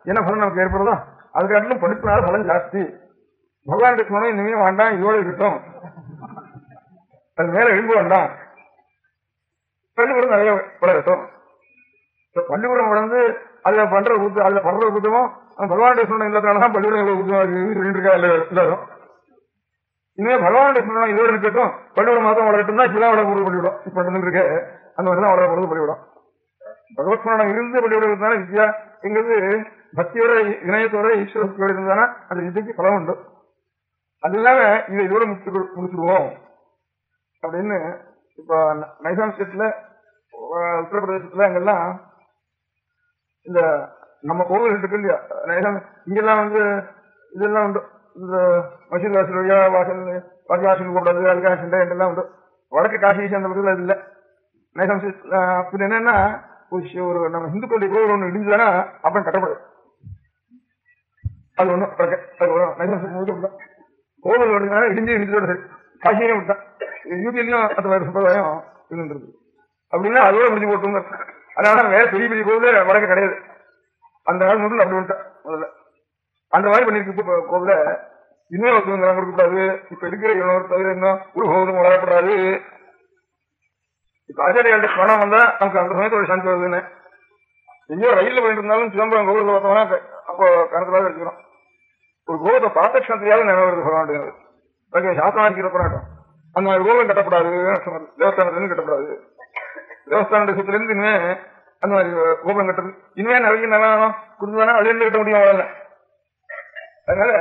என்ன பலன் நமக்கு ஏற்படுதோ அதுக்காட்டிலும் படிப்பினால பலன் ஜாஸ்தி. பகவானுடைய ஸ்மரணம் இனிமே வேண்டாம், இதோட இருக்கட்டும், அது மேல எழும்ப வேண்டாம், பள்ளிக்கூடம் நிறைய வளரட்டும். பள்ளிக்கூடம் வளர்ந்து அதுல பண்ற கூட்டமும் பகவானுடைய ஸ்மரணம் இல்லாதனாலதான் பள்ளிக்கூடம் சொல்லிட்டு இருக்கா எல்லாரும். இனிமே பகவானுடைய ஸ்மரணம் இதோட இருக்கட்டும், பள்ளிக்கூடம் மாதம் வளரட்டும் தான் இப்பதான் வளர போறது பள்ளிக்கூடம். இப்ப இருக்க அந்த மாதிரிதான் வளர போறது பள்ளிக்கூடம். பகவத் ஸ்மரணம் இருந்து பள்ளிக்கூடம் இருந்தாலும் வித்யா எங்கிறது பக்தியோட இணையத்தோட ஈஸ்வரத்தோட இருந்தானா அந்த வித்யக்கு பலம் உண்டு. அது இல்லாம இதை இதோட முடிச்சுடுவோம் அப்படின்னு இப்ப நைசாம் ஸ்டேட்ல உத்தரப்பிரதேசத்துல அங்கெல்லாம் இந்த நம்ம கோவில் இருக்கு இல்லையா, நைசாம் இங்கெல்லாம் இதெல்லாம் உண்டு. இந்த மசீத் வாசல் வழியா வாசல் கூடாது, அதுக்காக சண்டை எல்லாம் உண்டு. வடக்கு காசி அந்த பக்கத்துல அது இல்லை. நைசாம் ஸ்டேட் அப்படி என்னன்னா ஒரு நம்ம இந்துக்களுடைய கோவில் ஒண்ணு இடிஞ்சுதானா அப்புறம் கட்டப்படும். அது ஒண்ணும் கோவில் இடிஞ்சோட சரி, காசியிலே விட்டான். யூபியிலையும் அந்த மாதிரி சம்பிரதாயம் இருந்துருக்கு. அப்படின்னா அதோட முடிஞ்சு போட்டு அதனால வேற பெரிய பெரிய கோவில் வடக்கு கிடையாது. அந்த நாள் முதல்ல அப்படி விட்டான். முதல்ல அந்த மாதிரி பண்ணிருக்கு கோவில இனிமே ஒருத்தவங்க கொடுக்கக்கூடாது. இப்ப இருக்கிற இவனோட தவிர இன்னும் ஒரு கோவிலும் வளரக்கூடாது. இப்ப ஆச்சாரியாண்ட பணம் வந்தா நமக்கு அந்த சமயத்தோட சாந்தி வருதுன்னு எங்கேயோ ரயில்ல போயிட்டு இருந்தாலும் சிதம்பரம் கோவிலுக்கு பார்த்தோம்னா அப்போ கணத்துல வச்சுக்கிறோம். ஒரு கோவிலத்தை பாத்தக்ஷணத்தையாவது நினைவு வருது பகவான். சாஸ்திரம் இருக்கிற போராட்டம் அந்த மாதிரி கோபம் கட்டப்படாது, தேவஸ்தானத்துல கட்டப்படாது. தேவஸ்தான விஷயத்துல இருந்து இனிமே அந்த மாதிரி கோபம் கட்டுறது இனிமே நிறைய நல்லா கொடுத்துதானே அது இருந்து கட்ட முடியும். அவ்வளவு. அதனால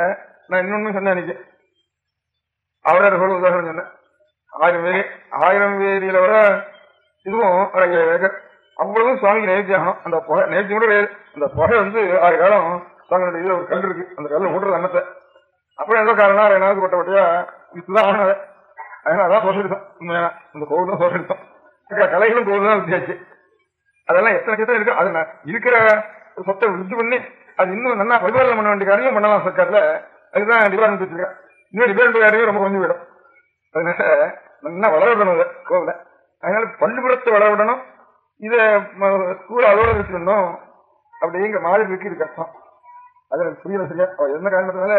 நான் இன்னொன்னு சொன்னேன் அன்னைக்கு, அவரோட சொல்ல உதாரணம் சொன்னேன். 1000 வேதியில வர இதுவும் அவ்வளவு சுவாமிக்கு நேர்த்தி ஆகணும். அந்த புகை நேர்த்தி கூட அந்த புகை 6 காலம் சுவாமியோட இதுல ஒரு கல் இருக்கு, அந்த கல்ல ஓடுறது அன்னத்தை. அப்புறம் எந்த காரணம் 2 பட்ட பட்டியா இதுதான் ஆனது. அதனால அதான் சோசடித்தோம். உண்மையான இந்த கோவில் தான் சோசடித்தோம். கலைகளும் கோவில் தான் வித்தியாச்சு. அதெல்லாம் எத்தனை கிட்ட இருக்கு. அது இருக்கிற சொத்தை விருத்தி பண்ணி அது இன்னும் நல்லா பரிபாலனை பண்ண வேண்டிய காரியம் பண்ணலாம் சர்க்கார்ல. அதுதான் டிபார்ட்மெண்ட் வச்சிருக்கேன். இன்னும் டிபார்ட்மெண்ட் காரியம் ரொம்ப கொஞ்சம் விடும். அதனால நல்லா வளர விடணும் கோவில. அதனால பள்ளிக்கூடத்தை வளர விடணும், இத ஸ்கூல் அதோட வச்சிடணும் அப்படிங்கிற மாதிரி இருக்கு. இது கஷ்டம். அது எனக்கு புரியல சரியா. என்ன காரணத்தினால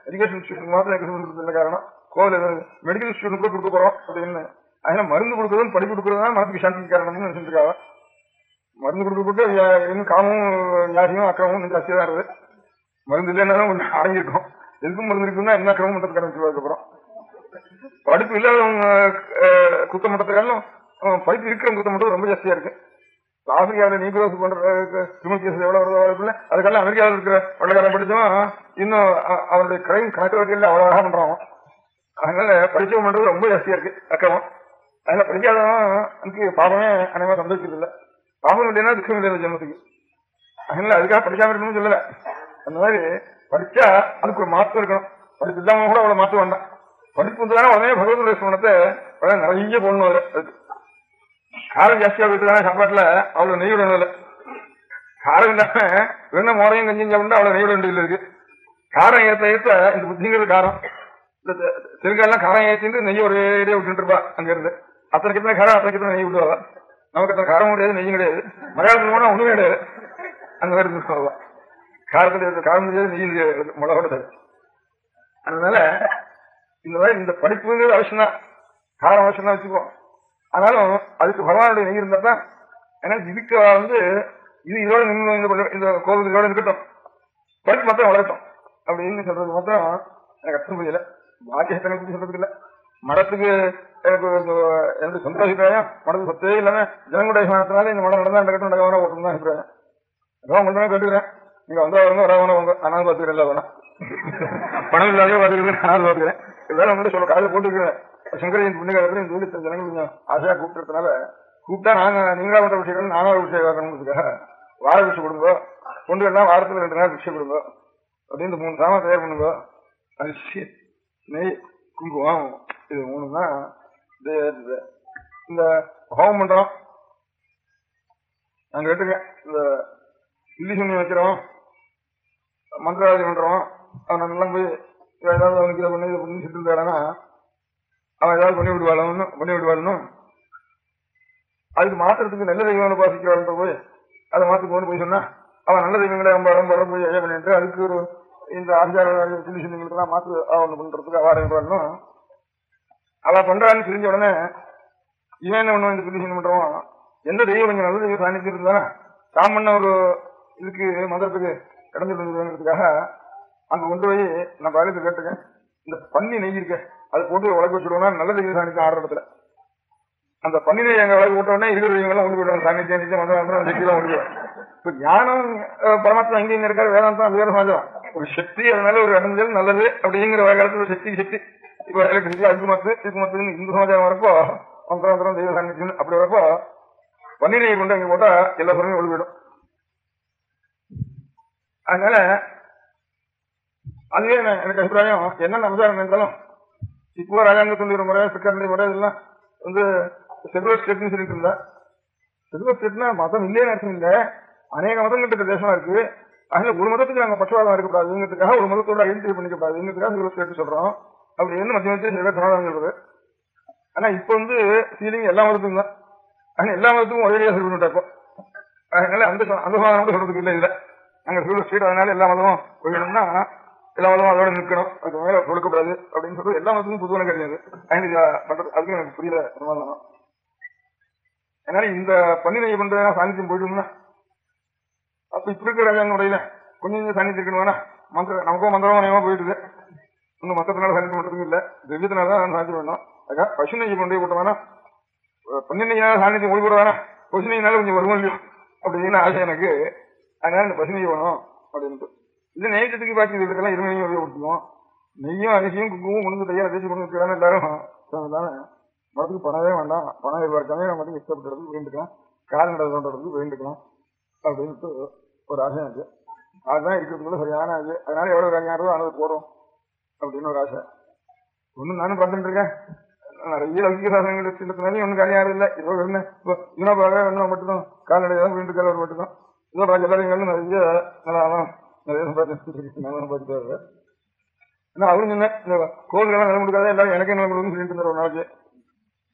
எஜுகேஷன் இன்ஸ்டியூட் மாத்திரம் காரணம் கோவில் மெடிக்கல் இன்ஸ்டியூட் கூட கொடுக்க போறோம் அப்படின்னு. அதனால மருந்து கொடுக்கறதும் படிப்பு கொடுக்கறதுதான் மனசுக்கு சாந்தி காரணம்னு நினைச்சிருக்காங்க. மருந்து கொடுக்க இன்னும் காமும் வியாதியும் அக்கிரமும் ஜாஸ்தியா தான் இருக்குது. மருந்து இல்லைன்னாலும் கொஞ்சம் அடங்கியிருக்கும். எதுக்கும் மருந்து இருக்குன்னா என்ன அக்கிரமும் மட்டத்துக்கு ஆரம்பிச்சு. அப்புறம் படிப்பு இல்லாதவங்க குத்த மட்டத்துக்காலும் படிப்பு இருக்கிற குத்த மட்டும் ரொம்ப ஜாஸ்தியா இருக்கு. ஆப்பிரிக்காவில் நீக்ரோஸ் பண்ற கிரிமினல் கேஸ் எவ்வளவு வருதோ அவ்வளவுக்குள்ள அதுக்கெல்லாம் அமெரிக்காவில் இருக்கிற வெள்ளக்காரன் படிச்சவன் இன்னும் அவனுடைய கிரைம் கணக்கு வகையில் அவ்வளவு அழகா பண்றான். அதனால படிச்சவன் பண்றது ரொம்ப ஜாஸ்தியா இருக்கு அக்கிரமம். அதனால படிக்காதவன் எனக்கு பாவமே அனைவரும் சந்தோஷிக்கிறது இல்லை. பாவம் இல்லைன்னா துக்கம் இல்லை ஜென்மத்துக்கு. அதனால அதுக்காக படிக்காம இருக்கணும்னு சொல்லல. அந்த மாதிரி படிச்சா அதுக்கு ஒரு மாற்றம் இருக்கணும். படிப்பு இல்லாம கூட அவ்வளவு மாற்றம் வேண்டாம். படிப்பு வந்துதானே உடனே பகவத் ஸ்மரணத்தை நிறைய போடணும். அதுக்கு காரம் ஜாஸ்தியா போயிட்டு சாப்பாட்டுல அவ்வளவு நெய் விடணும் இல்லை. காரம் இல்லாம வெறும் மோரையும் கஞ்சியும் சாப்பிட்டா அவ்வளவு நெய் விட வேண்டியது இருக்கு. காரம் ஏற்ற ஏற்ற இந்த புத்திங்கிறது காரம். இந்த தெலுங்கெல்லாம் காரம் ஏற்றிட்டு நெய் ஒரே விட்டுட்டு இருப்பா. அங்க இருந்து அத்தனை கிட்ட காரம் அத்தனை கிட்ட நெய் விடுவா. நமக்கு அத்தனை காரம் கிடையாது, நெய்யும் கிடையாது. மலையாளத்துல போனா ஒண்ணுமே கிடையாது. அந்த மாதிரி இருந்துருவா. காரத்தில் காரம் தெரியாது, நெய்யும் தெரியாது, மிளகோட தரு. அதனால இந்த மாதிரி இந்த படிப்புங்கிறது அவசியம் தான். காரம் அவசியம் தான் வச்சுப்போம். ஆனாலும் அதுக்கு பகவானுடைய நெய் இருந்தா தான். ஏன்னா இதுக்கு இது இதோட இந்த கோவில் இதோட இருக்கட்டும், படிப்பு மாத்திரம் வளரட்டும் அப்படின்னு சொல்றது மாத்திரம் எனக்கு அர்த்தம் புரியல. பாக்கிய பத்தி சொல்றதுக்கு இல்ல. மடத்துக்கு எனக்கு என்னுடைய சொந்த அபிப்பிராயம். மடத்துக்கு சொத்தே இல்லாம ஜனங்களுடைய அபிமானத்தினால இந்த மடம் நடந்தா நடக்கட்டும் நடக்காம ஓட்டணும் தான் அபிப்பிராயம். அதான் மட்டுமே கேட்டுக்கிறேன். நீங்க வந்தவங்க வரவங்க அனாது பார்த்துக்கிறேன். இல்ல வேணாம் பணம் இல்லாதே பார்த்துக்கிறேன், அனாது பார்த்துக்கிறேன். இதெல்லாம் வந்து சொல்ல காலையில் போட்டுக்கிறேன். சங்கரையின் புண்ணியகாலத்துல இந்த ஊழி ஜனங்கள் கொஞ்சம் ஆசையா கூப்பிட்டுறதுனால கூப்பிட்டா நீங்களா பண்ற விஷயம் நானும் விஷயம் வரணுங்கிறதுக்காக வார பிச்சை கொடுங்க, பொண்டுகள்லாம் வாரத்துல 2 நாள் பிச்சை கொடுங்க அப்படின்னு 3 சாமான் தயார் பண்ணுங்க. அரிசி, நெய், குங்குமம், இது 3 தான் இந்த ஹோமம் பண்றோம். நாங்க கேட்டுருக்கேன். இந்த இல்லி சுண்ணி வைக்கிறோம், மந்திராவதி பண்றோம். அவன் நல்லா போய் ஏதாவது அவனுக்கு இதை பண்ணி இதை பண்ணி சிட்டு இருந்தாடனா அவன் ஏதாவது பண்ணி விடுவாளுன்னு அதுக்கு மாத்திரத்துக்கு நல்ல தெய்வங்களை பாசிக்கிறாள் போய் அதை மாத்தி கொண்டு போய் சொன்னா அவன் நல்ல தெய்வங்களை அம்பாடம் போய் ஐயா பண்ணிட்டு அதுக்கு ஒரு இந்த ஆச்சார சில்லி சின்னங்களுக்கெல்லாம் மாற்று ஒண்ணு பண்றதுக்கு அவாடுன்னு அவ பண்றான்னு தெரிஞ்ச உடனே இவன் என்ன பண்ணுவான், இந்த சில்லி சின்னம் பண்றோம் எந்த தெய்வம் கொஞ்சம் நல்ல தெய்வம் சாணிச்சு இருந்தா தாம் பண்ண ஒரு இதுக்கு மந்திரத்துக்கு கிடைஞ்சிருந்ததுங்கிறதுக்காக அங்க கொண்டு போய் நான் பாலத்தை கேட்டுக்கேன். இந்த பன்னி நெய் இருக்க அதை போட்டு உலக வச்சுடுவோம்னா நல்ல தெய்வம் சாணிச்சு ஆடுற இடத்துல அந்த பன்னி நெய் எங்க உலக போட்டோம்னா இருக்கிற தெய்வங்கள்லாம் கொண்டு போயிடுவாங்க. சாணிச்சு மந்திரம் சக்தியெல்லாம் கொண்டு போயிடும். இப்ப ஞானம் பரமாத்மா எங்க இருக்காரு, வேதாந்தம் வேற சமாஜம் ஒரு சக்தி, அதனால ஒரு அடைஞ்சல் நல்லது அப்படிங்கிற காலத்துல ஒரு சக்தி இப்ப எலக்ட்ரிசிட்டி அதுக்கு மத்து இந்து சமாஜம் வரப்போ மந்திரம் தெய்வ சாணிச்சு அப்படி வரப்போ பன்னி நெய் கொண்டு அங்க போட்டா எல்லா பொருளும் ஒழு போயிடும். அதனால அதுவே எனக்கு அபிப்பிராயம் என்ன நமஸ்காரம் இருந்தாலும் இப்போ ராஜாங்கத்துடைய முறை சிக்கனுடைய முறை இதெல்லாம் வந்து செகுலர் ஸ்டேட்னு சொல்லிட்டு இருந்தா. செகுலர் ஸ்டேட்னா மதம் இல்லையே அர்த்தம் இல்லை, அநேக மதங்கிட்ட தேசமா இருக்கு. அதனால ஒரு மதத்துக்கு நாங்க பட்சவாதம் இருக்கக்கூடாதுங்கிறதுக்காக ஒரு மதத்தோட ஐடென்டிஃபை பண்ணிக்கப்படாதுங்கிறதுக்காக செகுலர் ஸ்டேட் சொல்றோம். அப்படி இருந்து மத்திய மத்திய சமாதானம் சொல்றது. ஆனா இப்ப வந்து ஃபீலிங் எல்லா மதத்துக்கும் தான். ஆனா எல்லா மதத்துக்கும் ஒரே சரி பண்ணிட்டப்போ அதனால அந்த சமாதானம் சொல்றதுக்கு இல்லை. இல்லை நாங்க செகுலர் ஸ்டேட், அதனால எல்லா மதமும் ஒழியணும்னா எல்லா மதமும் அதோட நிற்கணும், அதுக்கு மேல கொடுக்கக்கூடாது அப்படின்னு சொல்றது எல்லா மதத்துக்கும் பொதுவான கிடையாது. பண்றது அதுக்கும் எனக்கு புரியல சமாதானம். அதனால இந்த பன்னி நெய் பண்றதுனா சாநித்தியம் போயிடும்னா அப்ப இப்ப இருக்கிற ராஜாங்க முறையில கொஞ்சம் சாநித்தியம் இருக்கணும். மந்திரம் நமக்கும் மந்திரம் நயமா போயிட்டு இன்னும் மத்தத்தினால சாநித்தியம் பண்றதுக்கும் இல்லை, தெய்வத்தினாலதான் சாநித்தியம் வேணும். அதுக்காக பசு நெய்யை கொண்டு போய் போட்டோம்னா பன்னெண்டையினால சாணியத்தை ஓடி போடுவானா பசு நெய்யினால கொஞ்சம் வருவோம் இல்லையோ அப்படின்னு ஆசை எனக்கு. அதனால இந்த பசு நெய் வேணும் அப்படின்ட்டு. இது நெய்யத்துக்கு பாக்கி இதுக்கெல்லாம் இருமையும் கொடுத்துக்குவோம். நெய்யும் அரிசியும் குங்குமம் முடிஞ்சு தையா தேய்ச்சி கொண்டு வச்சுக்கிறாங்க எல்லாரும். தானே மரத்துக்கு பணவே வேண்டாம், பணம் எதிர்பார்க்காம நம்ம மட்டும் இஷ்டப்பட்டு வேண்டுக்கலாம், கால்நடை தோன்றதுக்கு வேண்டுக்கலாம் அப்படின்ட்டு ஒரு ஆசை எனக்கு. அதுதான் இருக்கிறதுக்குள்ள சரியான ஆசை. அதனால எவ்வளவு கல்யாணம் ஆனது போறோம் அப்படின்னு ஒரு ஆசை. ஒன்னும் நானும் பார்த்துட்டு இருக்கேன். நிறைய லௌகிக சாதனங்கள் வச்சுருந்தாலும் ஒன்னும் கல்யாணம் இல்லை. இப்போ என்ன யூனோபாக என்ன மட்டும்தான் கால்நடை தான் வேண்டுக்கால் ஒரு மட்டும்தான். இதோ பாக்கி எல்லாரும் நிறைய நல்லாதான் நிறைய சம்பாதிச்சுட்டு வருது. ஏன்னா அவரும் சொன்ன இந்த கோவிலுக்கெல்லாம் நிலம் கொடுக்காத எல்லாரும் எனக்கே நிலம் கொடுக்குன்னு சொல்லிட்டு இருந்தார் ஒரு நாளைக்கு.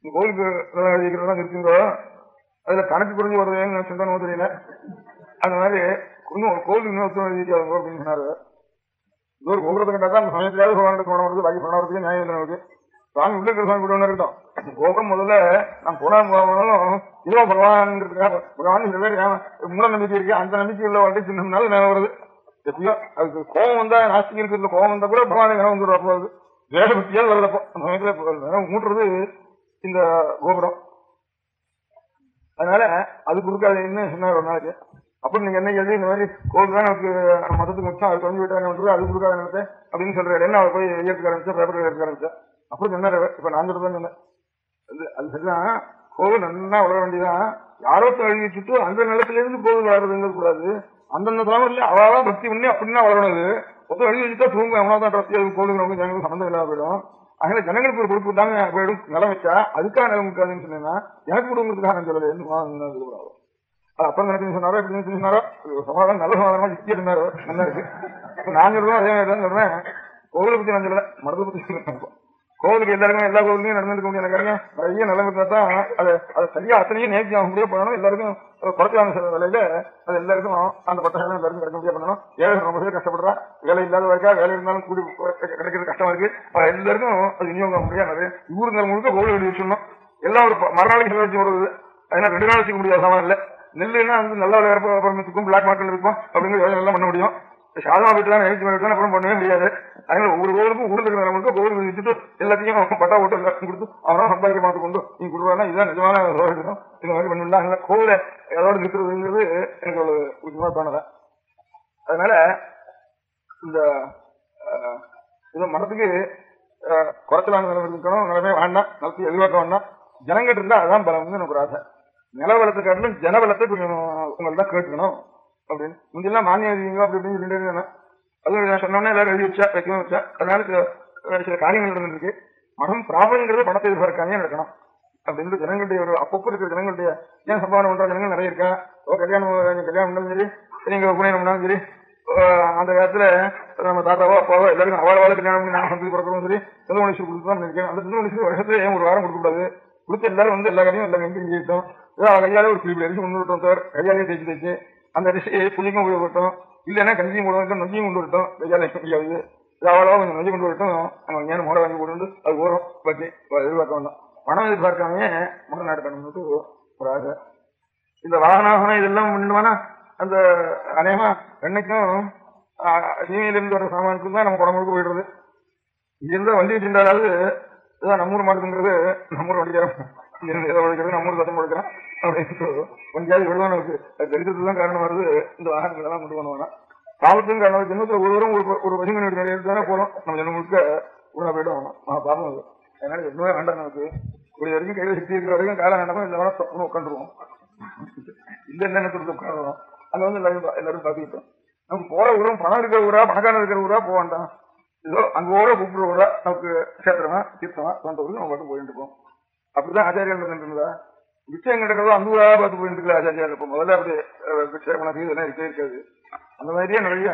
இந்த கோவிலுக்கு நிலம் எழுதிக்கிறதெல்லாம் இருக்குங்களோ அதுல கணக்கு குறைஞ்சி வருதுன்னு நான் சொன்னோம் தெரியல. அந்த மாதிரி இன்னும் ஒரு கோவிலுக்கு இன்னும் எழுதிக்காதோ அப்படின்னு சொன்னாரு. இது ஒரு கோபுரத்தை கண்டா தான் சமயத்திலாவது பகவானுக்கு போன வருது, பாக்கி போன வரதுக்கு நியாயம் இல்லை நமக்கு. சுவாமி உள்ள இருக்கிற சுவாமி கூட ஒன்று இருக்கட்டும். கோபுரம் முதல்ல நான் போனாலும் இதோ பகவான்ங்கிறதுக்காக பகவான் சில பேர் மூட நம்பிக்கை இருக்கு. அந்த நம்பிக்கை உள்ள வாழ்க்கை சின்னதுனால நிலம் வருது. எப்படியோ அதுக்கு கோபம் வந்தா நாஸ்திகம் இருக்கிறதுல கோபம் வந்தா கூட பகவான் நிலம் வந்துடுவா போகுது. வேகபக்தியால் வரதப்போ அந்த சமயத்துல மூட்டுறது இந்த கோபுரம். அதனால அது கொடுக்காதுன்னு சொன்னார் ஒரு நாளைக்கு. அப்படி நீங்க என்ன எழுதி இந்த மாதிரி கோவில் தான் நமக்கு மதத்துக்கு முச்சம் அது கொஞ்சம் விட்டாங்க அது கொடுக்காத நிலத்தை அப்படின்னு சொல்றாரு. என்ன அவர் போய் ஏற்றுக்க ஆரம்பிச்சா பேப்பர் எடுக்க ஆரம்பிச்சா அப்புறம் சொன்னாரு. இப்ப நான் சொல்றதுன்னு சொன்னேன். அது சரிதான், கோவில் நல்லா வளர வேண்டியதான். யாரோ எழுதி வச்சுட்டு அந்த நிலத்துல இருந்து கோவில் வளர்றதுங்கிறது கூடாது. அந்தந்த தலைமை இல்ல அவாதான் பக்தி பண்ணி அப்படின்னா வளரணுது. ஒருத்தர் எழுதி வச்சுட்டா தூங்க அவனாதான் பக்தி அது கோவிலுக்கு ஜனங்களுக்கு சம்பந்தம் இல்லாம போயிடும். அதனால ஜனங்களுக்கு ஒரு பொறுப்பு தாங்க போயிடும். நிலம் வச்சா அதுக்காக நிலம் இருக்காதுன்னு சொன்னீங்கன்னா எனக்கு கொடுங்கிறதுக்காக நான் சொல்லலை. அது அப்புறம் நினைச்சு சொன்னாரோ எப்படி சொன்னாரோ சமாதானம் நல்ல சமாதானமா யுக்தியா இருந்தாரோ நல்லா இருக்கு. நான் சொல்றோம் அதே மாதிரி தான் சொல்றேன். கோவிலை பத்தி நான் சொல்லல, மடத்தை பத்தி சொல்றேன். கோவிலுக்கு எல்லாருக்கும் எல்லா கோவிலையும் நடந்துக்க முடியாது. நிறைய நிலம் இருந்தா தான் அதை சரியா அத்தனையும் நேர்த்தி ஆக முடியாது பண்ணணும். எல்லாருக்கும் குறைச்சான சில வேலையில அது எல்லாருக்கும் அந்த பட்டம் எல்லாருக்கும் கிடைக்க முடியாது பண்ணணும். ஏழை ரொம்ப பேர் கஷ்டப்படுறா, வேலை இல்லாத இருக்கா, வேலை இருந்தாலும் கூடி கிடைக்கிறது கஷ்டமா இருக்கு. எல்லாருக்கும் அது விநியோகம் முடியாது. ஊருங்கிற முழுக்க கோவில் வெளியே வச்சிடணும். எல்லாம் ஒரு மறுநாளைக்கு செலவு வச்சு வருது. அதனால 2 நாள் வச்சுக்க முடியாது சாமான் இல்லை. நெல்லுன்னா வந்து நல்ல விளையாடுறதுக்கும் பிளாக் மார்க்கெட் இருக்கும் அப்படிங்கிற வேலை எல்லாம் பண்ண முடியும். சாதமா வீட்டு தான் நினைச்சு வீட்டு அப்புறம் பண்ணவே முடியாது. அதனால ஒவ்வொரு கோவிலுக்கும் ஊருக்கு இருக்கிறவங்களுக்கு கோவில் வச்சுட்டு எல்லாத்தையும் பட்டா ஓட்டு எல்லாத்தையும் கொடுத்து அவனா சம்பாதிக்க மாட்டு கொண்டு நீங்க கொடுக்குறா இதுதான் நிஜமான சோழம். இந்த மாதிரி பண்ணிடலாம். அதனால கோவில எதோட இருக்கிறதுங்கிறது எனக்கு ஒரு முக்கியமா தோணலை. அதனால இந்த மரத்துக்கு குறைச்சலான நிலம் இருக்கணும், நிலமே வேண்டாம், நிலத்தை எதிர்பார்க்க வேண்டாம். ஜனங்கிட்ட இருந்தா அதான் பலம் வந்து எனக்கு ஒரு ஆசை. நில வளத்தை காட்டிலும் ஜன வளத்தை கொஞ்சம் உங்கள்தான் கேட்டுக்கணும் அப்படின்னு முன்னெல்லாம் மானியம் எழுதிங்க அப்படி அப்படின்னு சொல்லிட்டு அதுவும் நான் சொன்னோன்னா எல்லாரும் எழுதி வச்சா வைக்கவும் வச்சா. அதனால சில காரியங்கள் நடந்துருக்கு. மனம் பிராபலங்கிறது பணத்தை எதிர்பார்க்காமே நடக்கணும் அப்படின்னு ஜனங்களுடைய ஒரு அப்பப்போ இருக்கிற ஜனங்களுடைய ஏன் சம்பாவனை பண்ற ஜனங்கள் நிறைய இருக்கா. கல்யாணம் பண்ணாலும் சரி, நீங்க புனியம் பண்ணாலும் சரி, அந்த காலத்துல நம்ம தாத்தாவோ அப்பாவோ எல்லாருக்கும் அவாளவாள கல்யாணம் பண்ணி நாங்கள் சந்தி பிறக்கிறோம் சரி, சொந்த மனுஷன் கொடுத்துதான் நினைக்கிறேன். அந்த சொந்த மனுஷன் வருஷத்துல ஏன் ஒரு வாரம் கொடுக்கக்கூடாது? கொடுத்து எல்லாரும் வந்து எல்லா காரியம் எல்லாம் எங்கேயும் செய்யட்டும். கையாலே ஒரு கிளிப்பில் அரிசி கொண்டு விட்டோம் சார், கையாலே தேய்ச்சி அந்த அரிசியை புளிக்கும் உபயோகப்பட்டோம். இல்லைன்னா கஞ்சியும் போடுவோம், நொஞ்சியும் கொண்டு விட்டோம். கையாலே முடியாது அவ்வளவா கொஞ்சம் நொஞ்சி கொண்டு விட்டோம். நம்ம ஏன் மோட வாங்கி போட்டு அது ஓரம் பற்றி எதிர்பார்க்க வேண்டாம். பணம் எதிர்பார்க்காமே மோட நாட்டுக்கணும்னு ஒரு ஆசை. இந்த வாகனம் இதெல்லாம் பண்ணுவானா அந்த அநேகமா என்னைக்கும் சீமையிலிருந்து வர சாமானுக்கு தான் நம்ம குடம்புக்கு போயிடுறது. இது இருந்தா வண்டி வச்சுட்டாலாவது இதான் நம்மூர் மாட்டுங்கிறது நம்மூர் வண்டிக்காரம் ஏதோ உழைக்கிறது நம்மூர் சத்தம் கொடுக்குறேன் அப்படின்னு வண்டியாவது விடுவான இருக்கு. அது தெரிஞ்சது தான் காரணம் வருது. இந்த வாகனங்கள் எல்லாம் கொண்டு பண்ணுவானா பாவத்துக்கும் காரணம் ஜென்மத்தில் ஒருவரும் ஒரு பசுமணி எடுத்தானே போறோம். நம்ம ஜென்மம் முழுக்க உடனே போயிடும் பாவம் அது. அதனால எதுவுமே வேண்டாம். நமக்கு இப்படி வரைக்கும் கையில சக்தி இருக்கிற வரைக்கும் காலம் வேண்டாம். இந்த வேணா தப்புன்னு உட்காந்துருவோம். இல்ல என்ன சொல்றது உட்காந்துருவோம். அங்க வந்து எல்லாரும் பாத்துக்கிட்டோம். நமக்கு போற ஊரும் பணம் இருக்கிற ஊரா பணக்காரன் இருக்கிற ஊரா போக வேண்டாம். ஏதோ அங்க ஓட கூப்பிடுற ஊரா நமக்கு சேத்திரமா தீர்த்தமா சொந்த ஊருக்கு நம்ம பாட்டு போயிட்டு இருக்கோம். அப்படிதான் ஆச்சாரியால் இருந்தா விஷயம் கிடக்கிறதோ அந்த ஊரா பார்த்து போயிட்டு இருக்கல ஆச்சாரியால். இப்போ முதல்ல அப்படி விஷயம் இதெல்லாம் இருக்கே இருக்காது. அந்த மாதிரியே நிறைய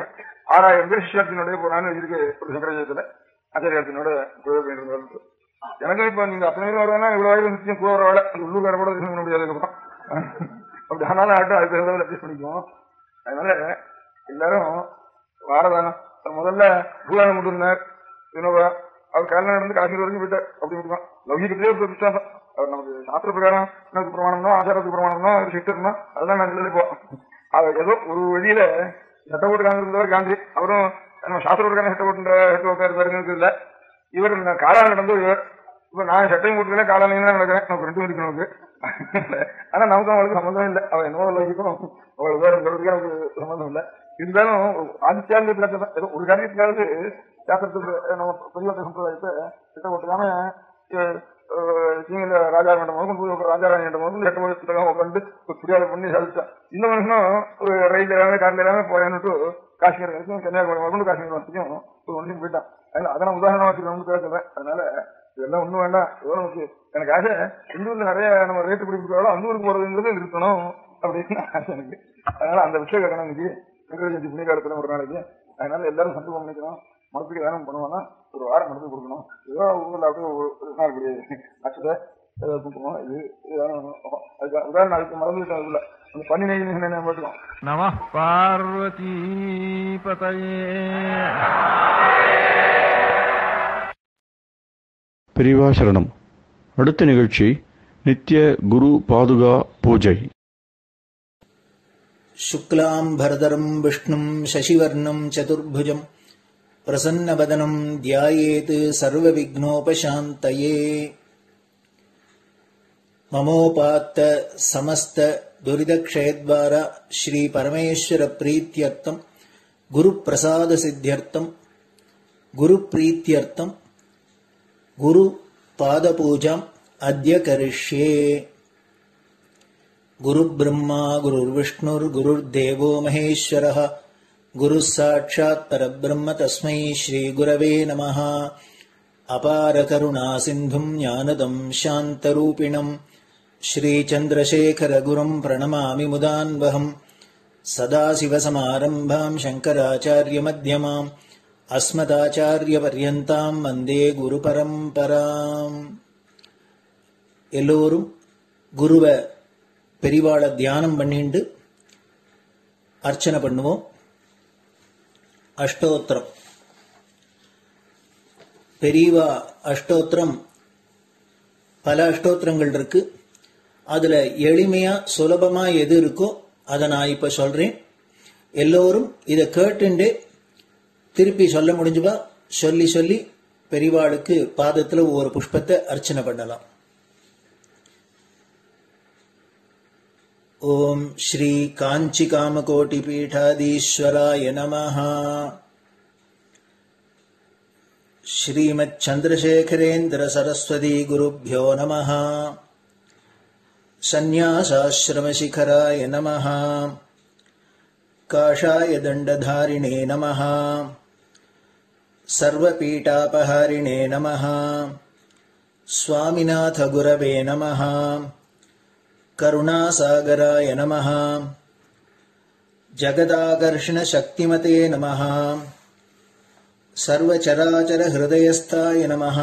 6000 பேர் சிஷ்யார்த்தினோட போனான்னு இருக்கு ஒரு சங்கராச்சாரத்துல ஆச்சாரியார்த்தினோட போயிட்டு. எனக்கு இப்ப நீங்க அத்தனை பேர் வருவாங்கன்னா இவ்வளவு வயது நிச்சயம் கூட வேலை அந்த உள்ளூர் கூட பண்ண முடியாது. அதுக்கப்புறம் அப்படி ஆனாலும் ஆட்டம் அதுக்கு தகுந்த அட்ஜஸ்ட் பண்ணிக்குவோம். அதனால எல்லாரும் வாரதானம் முதல்ல பூதானம் கொண்டு இருந்தார் வினோபா. அவர் காலையில் நடந்து காஷ்மீர் வரைக்கும் போயிட்டார். அப்படி விட்டுதான் லௌகிகத்திலே ஒரு விசுவாசம். அவர் நமக்கு சாஸ்திர பிரகாரம் எனக்கு பிரமாணம்னா ஆச்சாரத்துக்கு பிரமாணம்னா சிஸ்டர்னா அதெல்லாம் நான் சொல்லி போவோம். அவர் ஏதோ ஒரு வழியில சட்ட போட்டு காந்திருந்தவர் காந்தி. அவரும் நம்ம சாஸ்திர பிரகாரம் சட்ட போட்டு இருந்தாருங்கிறது இல்லை. இவர் காலால் நடந்து இவர் இப்ப நான் சட்டையும் போட்டுக்கிறேன், காலையில நடக்கிறேன், நமக்கு 2 இருக்கு நமக்கு. ஆனா நமக்கு அவளுக்கு சம்மந்தம் இல்லை. அவள் என்னவோ லோகிக்கும் அவளுக்கு வேற சொல்றதுக்கு நமக்கு சம்மந்தம் இல்லை. இருந்தாலும் ஆதித்யாங்க ஒரு காரியத்துக்காவது சாஸ்திரத்துக்கு நம்ம பெரிய சம்பிரதாயத்தை திட்டம் போட்டுக்காம சீங்கில ராஜாராண்ட முதல் ராஜாராணியிட்ட முதல் 8 வருஷத்துக்காக உட்காந்து ஒரு புரியாத பண்ணி சாதிச்சான். இந்த மனுஷனும் ஒரு ரயில் எல்லாமே காரில் எல்லாமே போயான்னுட்டு காஷ்மீர் வரைக்கும் கன்னியாகுமரி முதல்ல காஷ்மீர் வரைக்கும் ஒரு மனுஷன் போயிட்டான். அதனால அதை நான் உதாரணமா வச்சுக்கணும்னு பேசுறேன். அதனால இதெல்லாம் ஒண்ணும் வேண்டாம். நமக்கு எனக்கு ஆசை இந்த ஊர்ல நிறைய நம்ம ரேட்டு பிடிக்கிறாலும் அந்த ஊருக்கு போறதுங்கிறது இருக்கணும் அப்படின்னு ஆசை எனக்கு. அதனால அந்த விஷயம் கேட்கணும் இன்னைக்கு வெங்கடேஜி புண்ணிய காலத்துல ஒரு நாளைக்கு. அதனால எல்லாரும் சந்தோஷம் பண்ணிக்கணும். மனசுக்கு தானம் பண்ணுவோம்னா ஒரு வாரம் மனசுக்கு கொடுக்கணும். ஏதோ ஊர்ல அப்படியே ஒரு நாள் இப்படி அச்சதை கொடுக்கணும். இது உதாரணம் அதுக்கு மறந்துவிட்டோம். அதுல அந்த பண்ணி நெய் போட்டுக்கோம். நம பார்வதி பதயே. பெரியவா சரணம். அடுத்த நிகழ்ச்சி நித்திய குரு பாதுகா பூஜை. शुक्लां भरदरं विष्णुं शशिवर्णं चतुर्भुजं प्रसन्नवदनं ध्यायेत् सर्वविघ्नोपशान्तये. ममोपात्त समस्त दुरितक्षयद्वारा श्री परमेश्वर प्रीत्यर्थं गुरुप्रसाद सिद्ध्यर्थं गुरुप्रीत्यर्थं गुरु पादपूजाम् अद्य करिष्ये. गुरुब्रह्मा गुरुर्विष्णुर्गुरुर्देवो महेश्वरः गुरुः साक्षात् परब्रह्म तस्मै श्रीगुरवे नमः. अपारकरुणासिन्धुम् ज्ञानदम् शान्तरूपिणम् श्रीचन्द्रशेखरगुरुम् प्रणमामि मुदान्वहम्. सदाशिवसमारम्भाम् शङ्कराचार्यमध्यमाम् अस्मदाचार्यपर्यन्ताम् वन्दे गुरुपरम्पराम्. எல்லோரும் குருவை பெரிவாளை தியானம் பண்ணிண்டு அர்ச்சனை பண்ணுவோம். அஷ்டோத்திரம். பெரியவா அஷ்டோத்திரம் பல அஷ்டோத்திரங்கள் இருக்கு. அதுல எளிமையா சுலபமா எது இருக்கோ அதை நான் இப்ப சொல்றேன். எல்லோரும் இதை கேட்டுண்டே திருப்பி சொல்ல முடிஞ்சுபா சொல்லி சொல்லி பெரிவாளுக்கு பாதத்துல ஒரு புஷ்பத்தை அர்ச்சனை பண்ணலாம். ஓம் ஸ்ரீ காஞ்சி காமகோட்டி பீடாதீஸ்வராய நமஹ. ஸ்ரீமத் சந்திரசேகரேந்திர சரஸ்வதி குருभ्यो நமஹ. சந்நியாசாஸ்ரமசிகராய நமஹ. காஷாய தண்டதாரிணே நமஹ. சர்வபீடாபஹாரிணே நமஹ. स्वामिनाथ गुरवे नमः. करुणासागराय नमः. जगदाकर्षण शक्तिमते नमः. सर्वचराचर हृदयस्थाय नमः.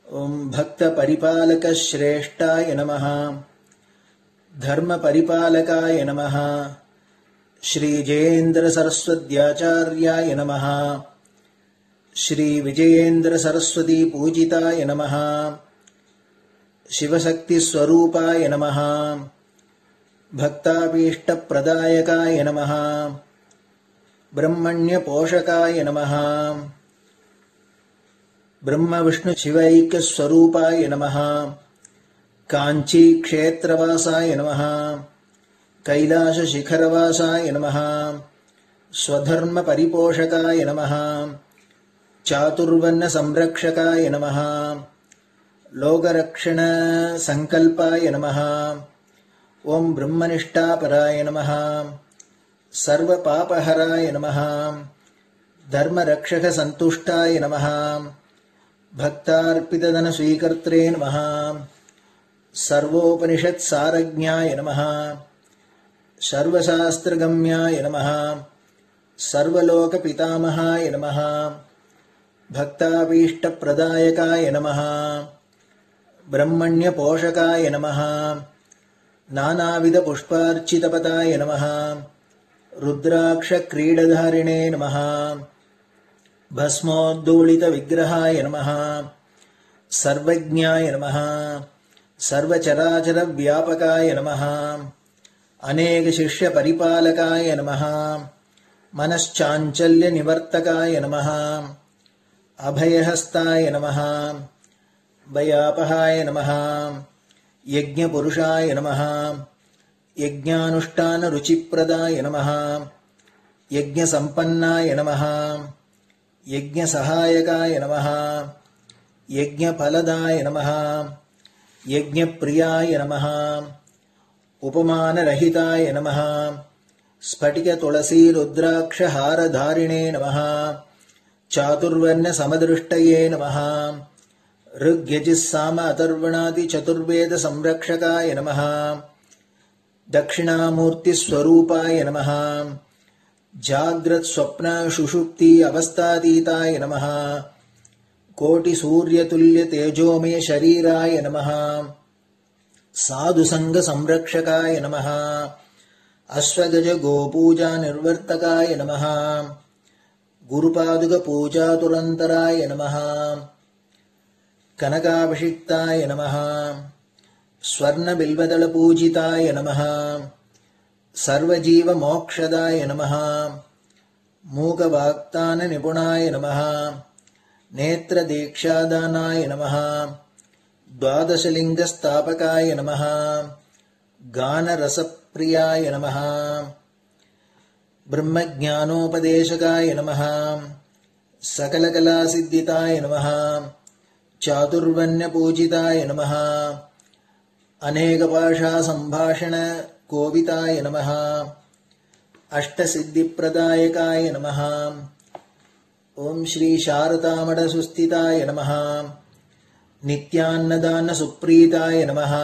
ओम भक्त परिपालक श्रेष्ठाय नमः. धर्म परिपालकाय नमः. श्री जयेन्द्र सरस्वत्याचार्याय नमः. श्री विजयेन्द्र सरस्वती पूजिताय नमः. शिवशक्ति स्वरूपाय नमः. भक्ताभीष्ट प्रदायकाय नमः. ब्रह्मण्य पोषकाय नमः. ब्रह्म विष्णु शिवैक्य स्वरूपाय नमः. कांची क्षेत्रवासाय नमः. कैलाश शिखरवासाय नमः. स्वधर्म परिपोषकाय नमः. चातुर्वर्ण संरक्षकाय नमः. लोकरक्षण संकल्पाय नमः. ओम ब्रह्मनिष्ठापराय नमः. सर्व पापहराय नमः. धर्मरक्षक संतुष्टाय नमः. भक्तार्पितधन स्वीकर्त्रे नमः. सर्वोपनिषत् सारज्ञाय नमः. सर्वशास्त्रगम्याय नमः. सर्वलोक पितामहाय नमः. भक्ताभीष्ट प्रदायकाय नमः. ब्रह्मण्य पोषकाय नमः. नानाविध पुष्पार्चितपताय नमः. रुद्राक्ष क्रीडधारिणे नमः. भस्मोद्धूलित विग्रहाय नमः. सर्वज्ञाय नमः. सर्वचराचर व्यापकाय नमः. अनेक शिष्य परिपालकाय नमः. मनश्चाञ्चल्य निवर्तकाय नमः. अभयहस्ताय नमः. भयापहाय नमः यज्ञपुरुषाय नमः यज्ञानुष्ठानरुचिप्रदाय नमः यज्ञसम्पन्नाय नमः यज्ञसहायकाय नमः यज्ञफलदाय नमः यज्ञप्रियाय नमः उपमानरहिताय नमः स्फटिकतुलसीरुद्राक्षहारधारिणे नमः चातुर्वर्ण्यसमदृष्टये नमः ऋग्यजुस्साम अथर्वणादिचतुर्वेदसंरक्षकाय नमः दक्षिणामूर्तिस्वरूपाय नमः जाग्रत्स्वप्नसुषुप्ति अवस्थातीताय नमः कोटिसूर्यतुल्यतेजोमे शरीराय नमः साधुसङ्गसंरक्षकाय नमः अश्वगजगोपूजानिर्वर्तकाय नमः गुरुपादुकपूजातुरन्तराय नमः कनकाभिषिक्ताय नमः स्वर्णबिल्वदलपूजिताय नमः सर्वजीवमोक्षदाय नमः मूकवाक्ताननिपुणाय नमः नेत्रदीक्षादानाय नमः द्वादशलिङ्गस्थापकाय नमः गानरसप्रियाय नमः ब्रह्मज्ञानोपदेशकाय नमः सकलकलासिद्धिताय नमः चातुर्वर्ण्यपूजिताय नमः अनेकभाषासम्भाषणकोविताय नमः अष्टसिद्धिप्रदायकाय नमः ओम श्री शारदामठसुस्थिताय नमः नित्यान्नदानसुप्रीताय नमः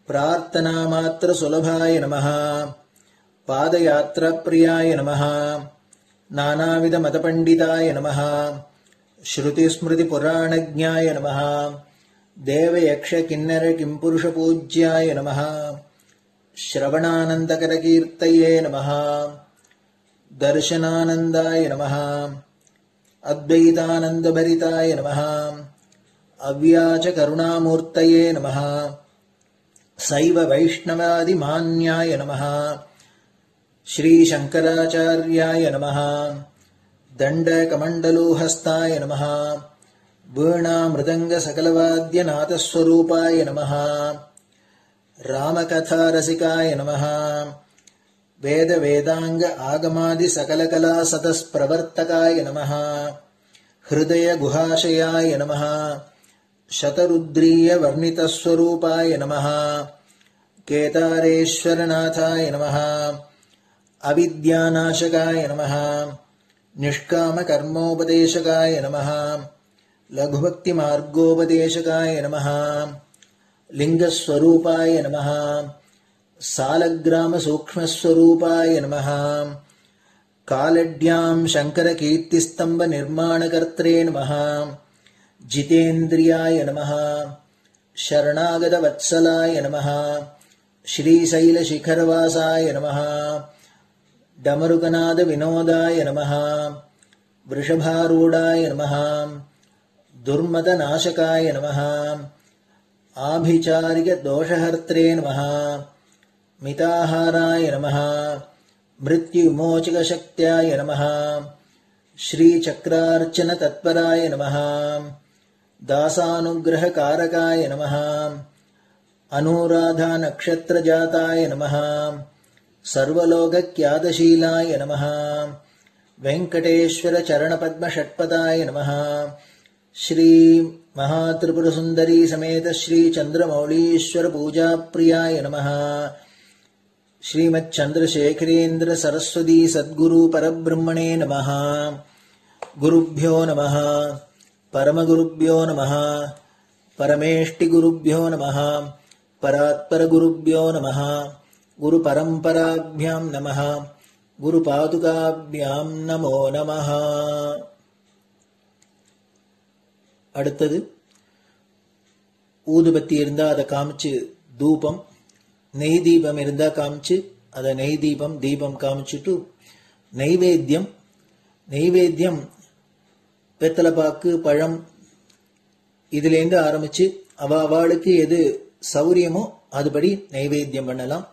प्रार्थनामात्रसुलभाय नमः पादयात्राप्रियाय नमः नानाविधमतपण्डिताय नमः श्रुतिस्मृतिपुराणज्ञाय नमः देवयक्षकिन्नरकिंपुरुषपूज्याय नमः श्रवणानन्दकरकीर्तये नमः दर्शनानन्दाय नमः अद्वैतानन्दभरिताय नमः अव्याजकरुणामूर्तये नमः शैव वैष्णवादिमान्याय नमः श्रीशङ्कराचार्याय नमः दण्डकमण्डलोहस्ताय नमः वीणामृदङ्गसकलवाद्यनाथस्वरूपाय नमः रामकथारसिकाय नमः वेदवेदाङ्ग आगमादिसकलकलासतस्प्रवर्तकाय नमः हृदयगुहाशयाय नमः शतरुद्रीयवर्णितस्वरूपाय नमः केदारेश्वरनाथाय नमः अविद्यानाशकाय नमः निष्कामकर्मोपदेशकाय नमः लघुभक्तिमार्गोपदेशकाय नमः लिङ्गस्वरूपाय नमः सालग्रामसूक्ष्मस्वरूपाय नमः कालड्यां शङ्करकीर्तिस्तम्भनिर्माणकर्त्रे नमः जितेन्द्रियाय नमः शरणागतवत्सलाय नमः श्रीशैलशिखरवासाय नमः डमरुकनादविनोदाय नमः वृषभारूढाय नमः दुर्मदनाशकाय नमः आभिचारिकदोषहर्त्रे नमः मिताहाराय नमः मृत्युविमोचकशक्त्याय नमः श्रीचक्रार्चनतत्पराय नमः दासानुग्रहकारकाय नमः अनुराधानक्षत्रजाताय नमः सर्वलोकख्यातशीलाय नमः वेङ्कटेश्वरचरणपद्मषट्पदाय नमः श्री महात्रिपुरसुन्दरी समेत श्री चन्द्रमौळीश्वर पूजाप्रियाय नमः श्रीमच्चन्द्रशेखरेन्द्र सरस्वती सद्गुरु परब्रह्मणे नमः गुरुभ्यो नमः परमगुरुभ्यो नमः परमेष्टिगुरुभ्यो नमः परात्परगुरुभ्यो नमः गुरुपरम्पराभ्यां नमः गुरुपादुकाभ्यां नमो नमः அடுத்தது ஊதுபத்தி இருந்தா அதை காமிச்சு தூபம், நெய் தீபம் இருந்தா காமிச்சு அதை நெய் தீபம் தீபம் காமிச்சுட்டு நைவேத்தியம் வெத்தலைப்பாக்கு பழம் இதுலேருந்து ஆரம்பிச்சு அவளுக்கு எது சௌரியமோ அதுபடி நைவேத்தியம் பண்ணலாம்.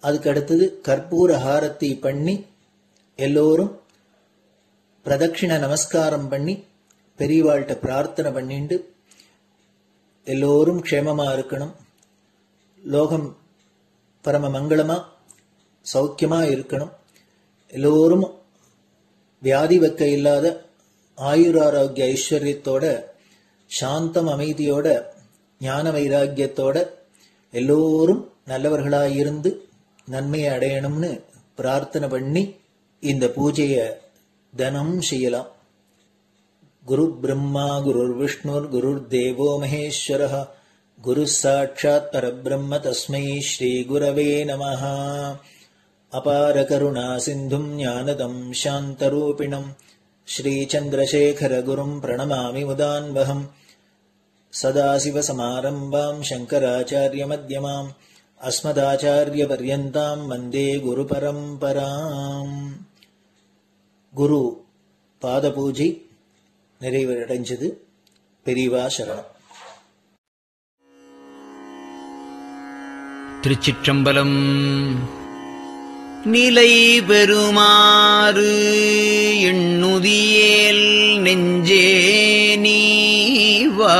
அதுக்கு அடுத்தது கற்பூர ஹாரத்தி பண்ணி எல்லோரும் பிரதட்சிண நமஸ்காரம் பண்ணி பெரியவாள்கிட்ட பிரார்த்தனை பண்ணிட்டு எல்லோரும் க்ஷேமமா இருக்கணும், லோகம் பரம மங்களமா சௌக்கியமா இருக்கணும், எல்லோரும் வியாதி வெக்க இல்லாத ஆயுராரோக்கிய ஐஸ்வர்யத்தோட சாந்தம் அமைதியோட ஞான வைராக்கியத்தோட எல்லோரும் நல்லவர்களாயிருந்து நன்மையை அடையணும்னு பிரார்த்தனை பண்ணி இந்த பூஜையை தினம் செய்யலாம். குரு பிரம்மா குருர் விஷ்ணுர் குருர் தேவோ மகேஸ்வரः குரு சாட்சாத் பரபிரம்ம தஸ்மை ஸ்ரீ குரவே நமः. அபார கருணா சிந்தும் ஞானதம் சாந்தரூபிணம் ஸ்ரீ சந்திரசேகர குரும் பிரணமாமி முதான்வகம். சதாசிவசமாரம்பாம் சங்கராச்சாரிய மத்யமாம் அஸ்மதாச்சாரிய பர்யந்தாம் வந்தே குரு பரம்பராம். குரு பாத பூஜை நிறைவடைஞ்சது. பெரியவா சரணம். திருச்சிற்றம்பலம். நிலை பெறுமாறு எண்ணுதியேல் நெஞ்சே நீவா,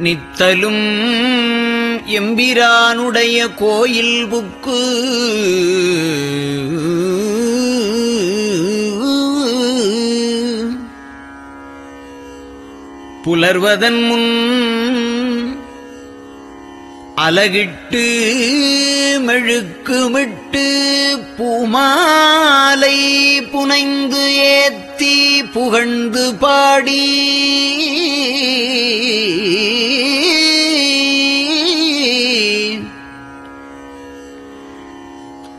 நித்தலும் எம்பிரானுடைய கோயில் புக்கு புலர்வதன் முன் அலகிட்டு மெழுக்குமிட்டு பூமாலை புனைந்து ஏத்தி புகழ்ந்து பாடி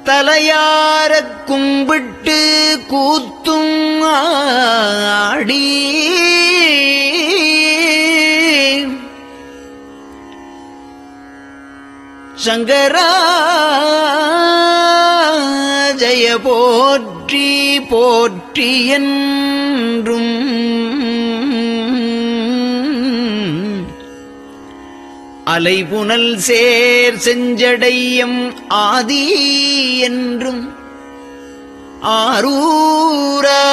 தலையாரக் கும்பிட்டு கூத்தும் ஆடி சங்கரா ஜய போற்றி போற்றி என்றும் அலைபுனல் சேர் செஞ்சடையம் ஆதி என்றும் ஆரூரா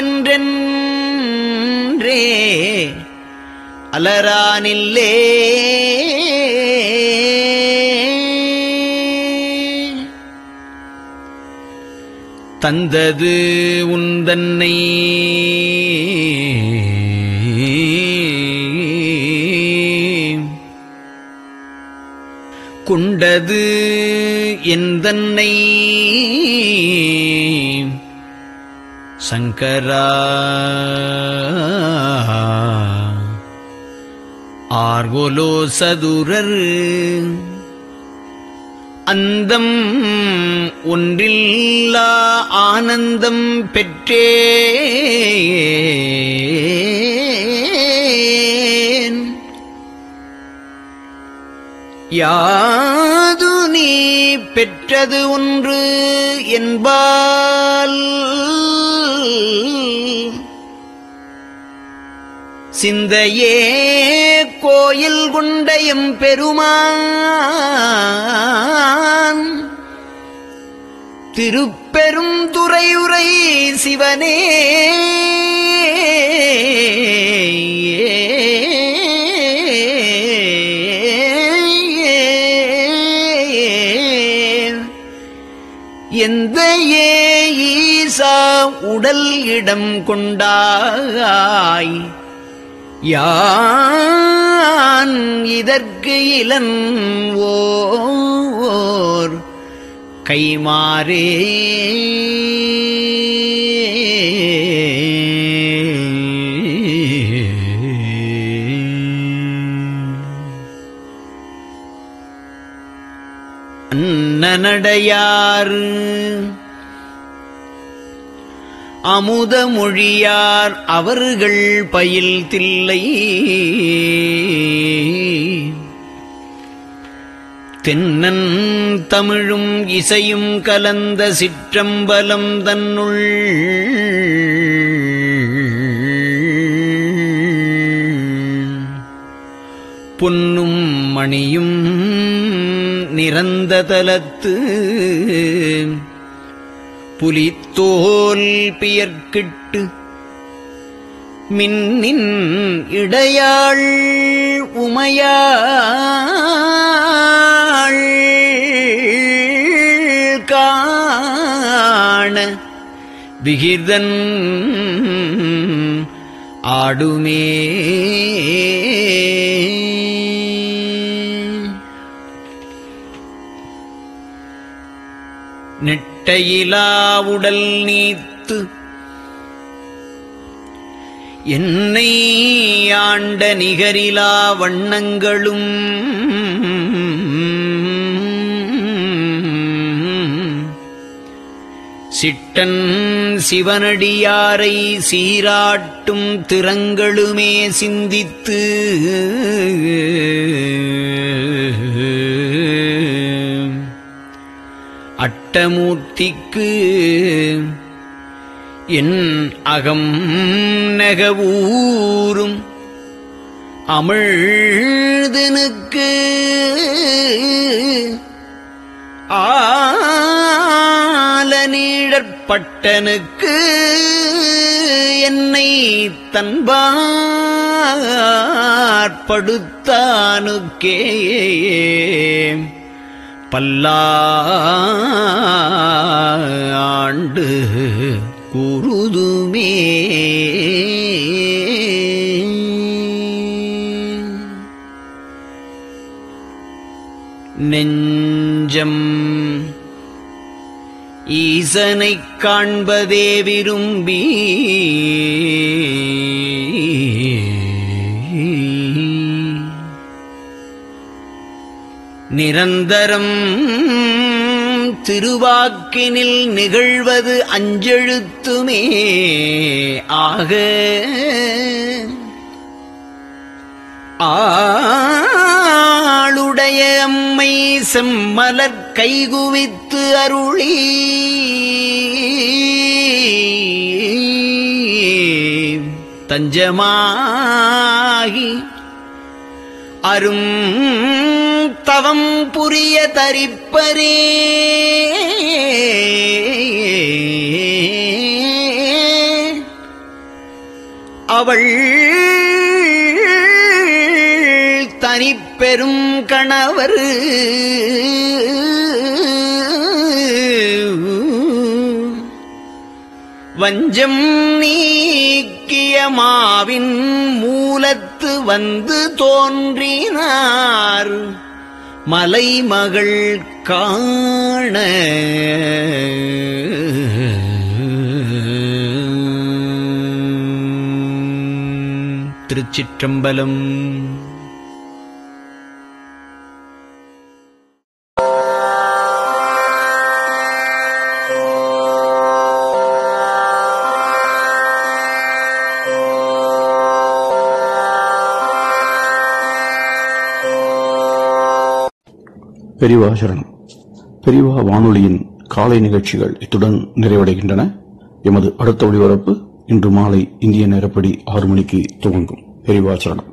என்றென்றே அலரானில்லே தந்தது உந்தன்னை கொண்டது எந்தன்னை சங்கரா ஆர்கோலோ சதுரர் அந்தம் ஒன்றில்லா ஆனந்தம் பெற்றேன். யாது நீ பெற்றது ஒன்று என்பால் சிந்தையே கோயில் கொண்டயம் பெருமான் திருப்பெரும் துறையுரை சிவனே எந்த ஈசா உடல் இடம் கொண்டாய் யான் இதற்கு இலன்வோர் கைமாறே அன்னநடையார் அமுத மொழியார் அவர்கள் பயில் தில்லை தென்னன் தமிழும் இசையும் கலந்த சிற்றம்பலம் தன்னுள் பொன்னும் மணியும் நிறந்த தலத்து புலித்தோல் பியர்க்கிட்டு மின்னின் இடையாள் உமையாள் காண விகிர்தன் ஆடுமே. நெட்டையிலா உடல் நீத்து என்னை ஆண்ட நிகரிலா வண்ணங்களும் சிட்டன் சிவனடியாரை சீராட்டும் திறங்களுமே சிந்தித்து அட்டமூர்த்திக்கு என் அகம் நெகவூரும் அமிழ்தனுக்கு ஆலநீழற்பட்டனுக்கு என்னை தன்பாற்படுத்தானுக்கே பல்லாண்டு குருதுமே. நெஞ்சம் ஈசனைக் காண்பதே விரும்பி நிரந்தரம் திருவாக்கினில் நிகழ்வது அஞ்செழுத்துமே ஆக ஆளுடைய அம்மை செம்மலர் கைகுவித்து அருளி தஞ்சமாகி அரும் தவம் புரிய தரிப்பரே. அவள் தனிப்பெரும் கணவர் வஞ்சம் நீக்கிய மாவின் மூலத்து வந்து தோன்றினார் மலைமகள் காண. திருச்சிற்றம்பலம். பெரியவா சரணம். பெரியவா வானொலியின் காலை நிகழ்ச்சிகள் இத்துடன் நிறைவடைகின்றன. எமது அடுத்த ஒளிபரப்பு இன்று மாலை இந்திய நேரப்படி 6 மணிக்கு துவங்கும். பெரியவா சரணம்.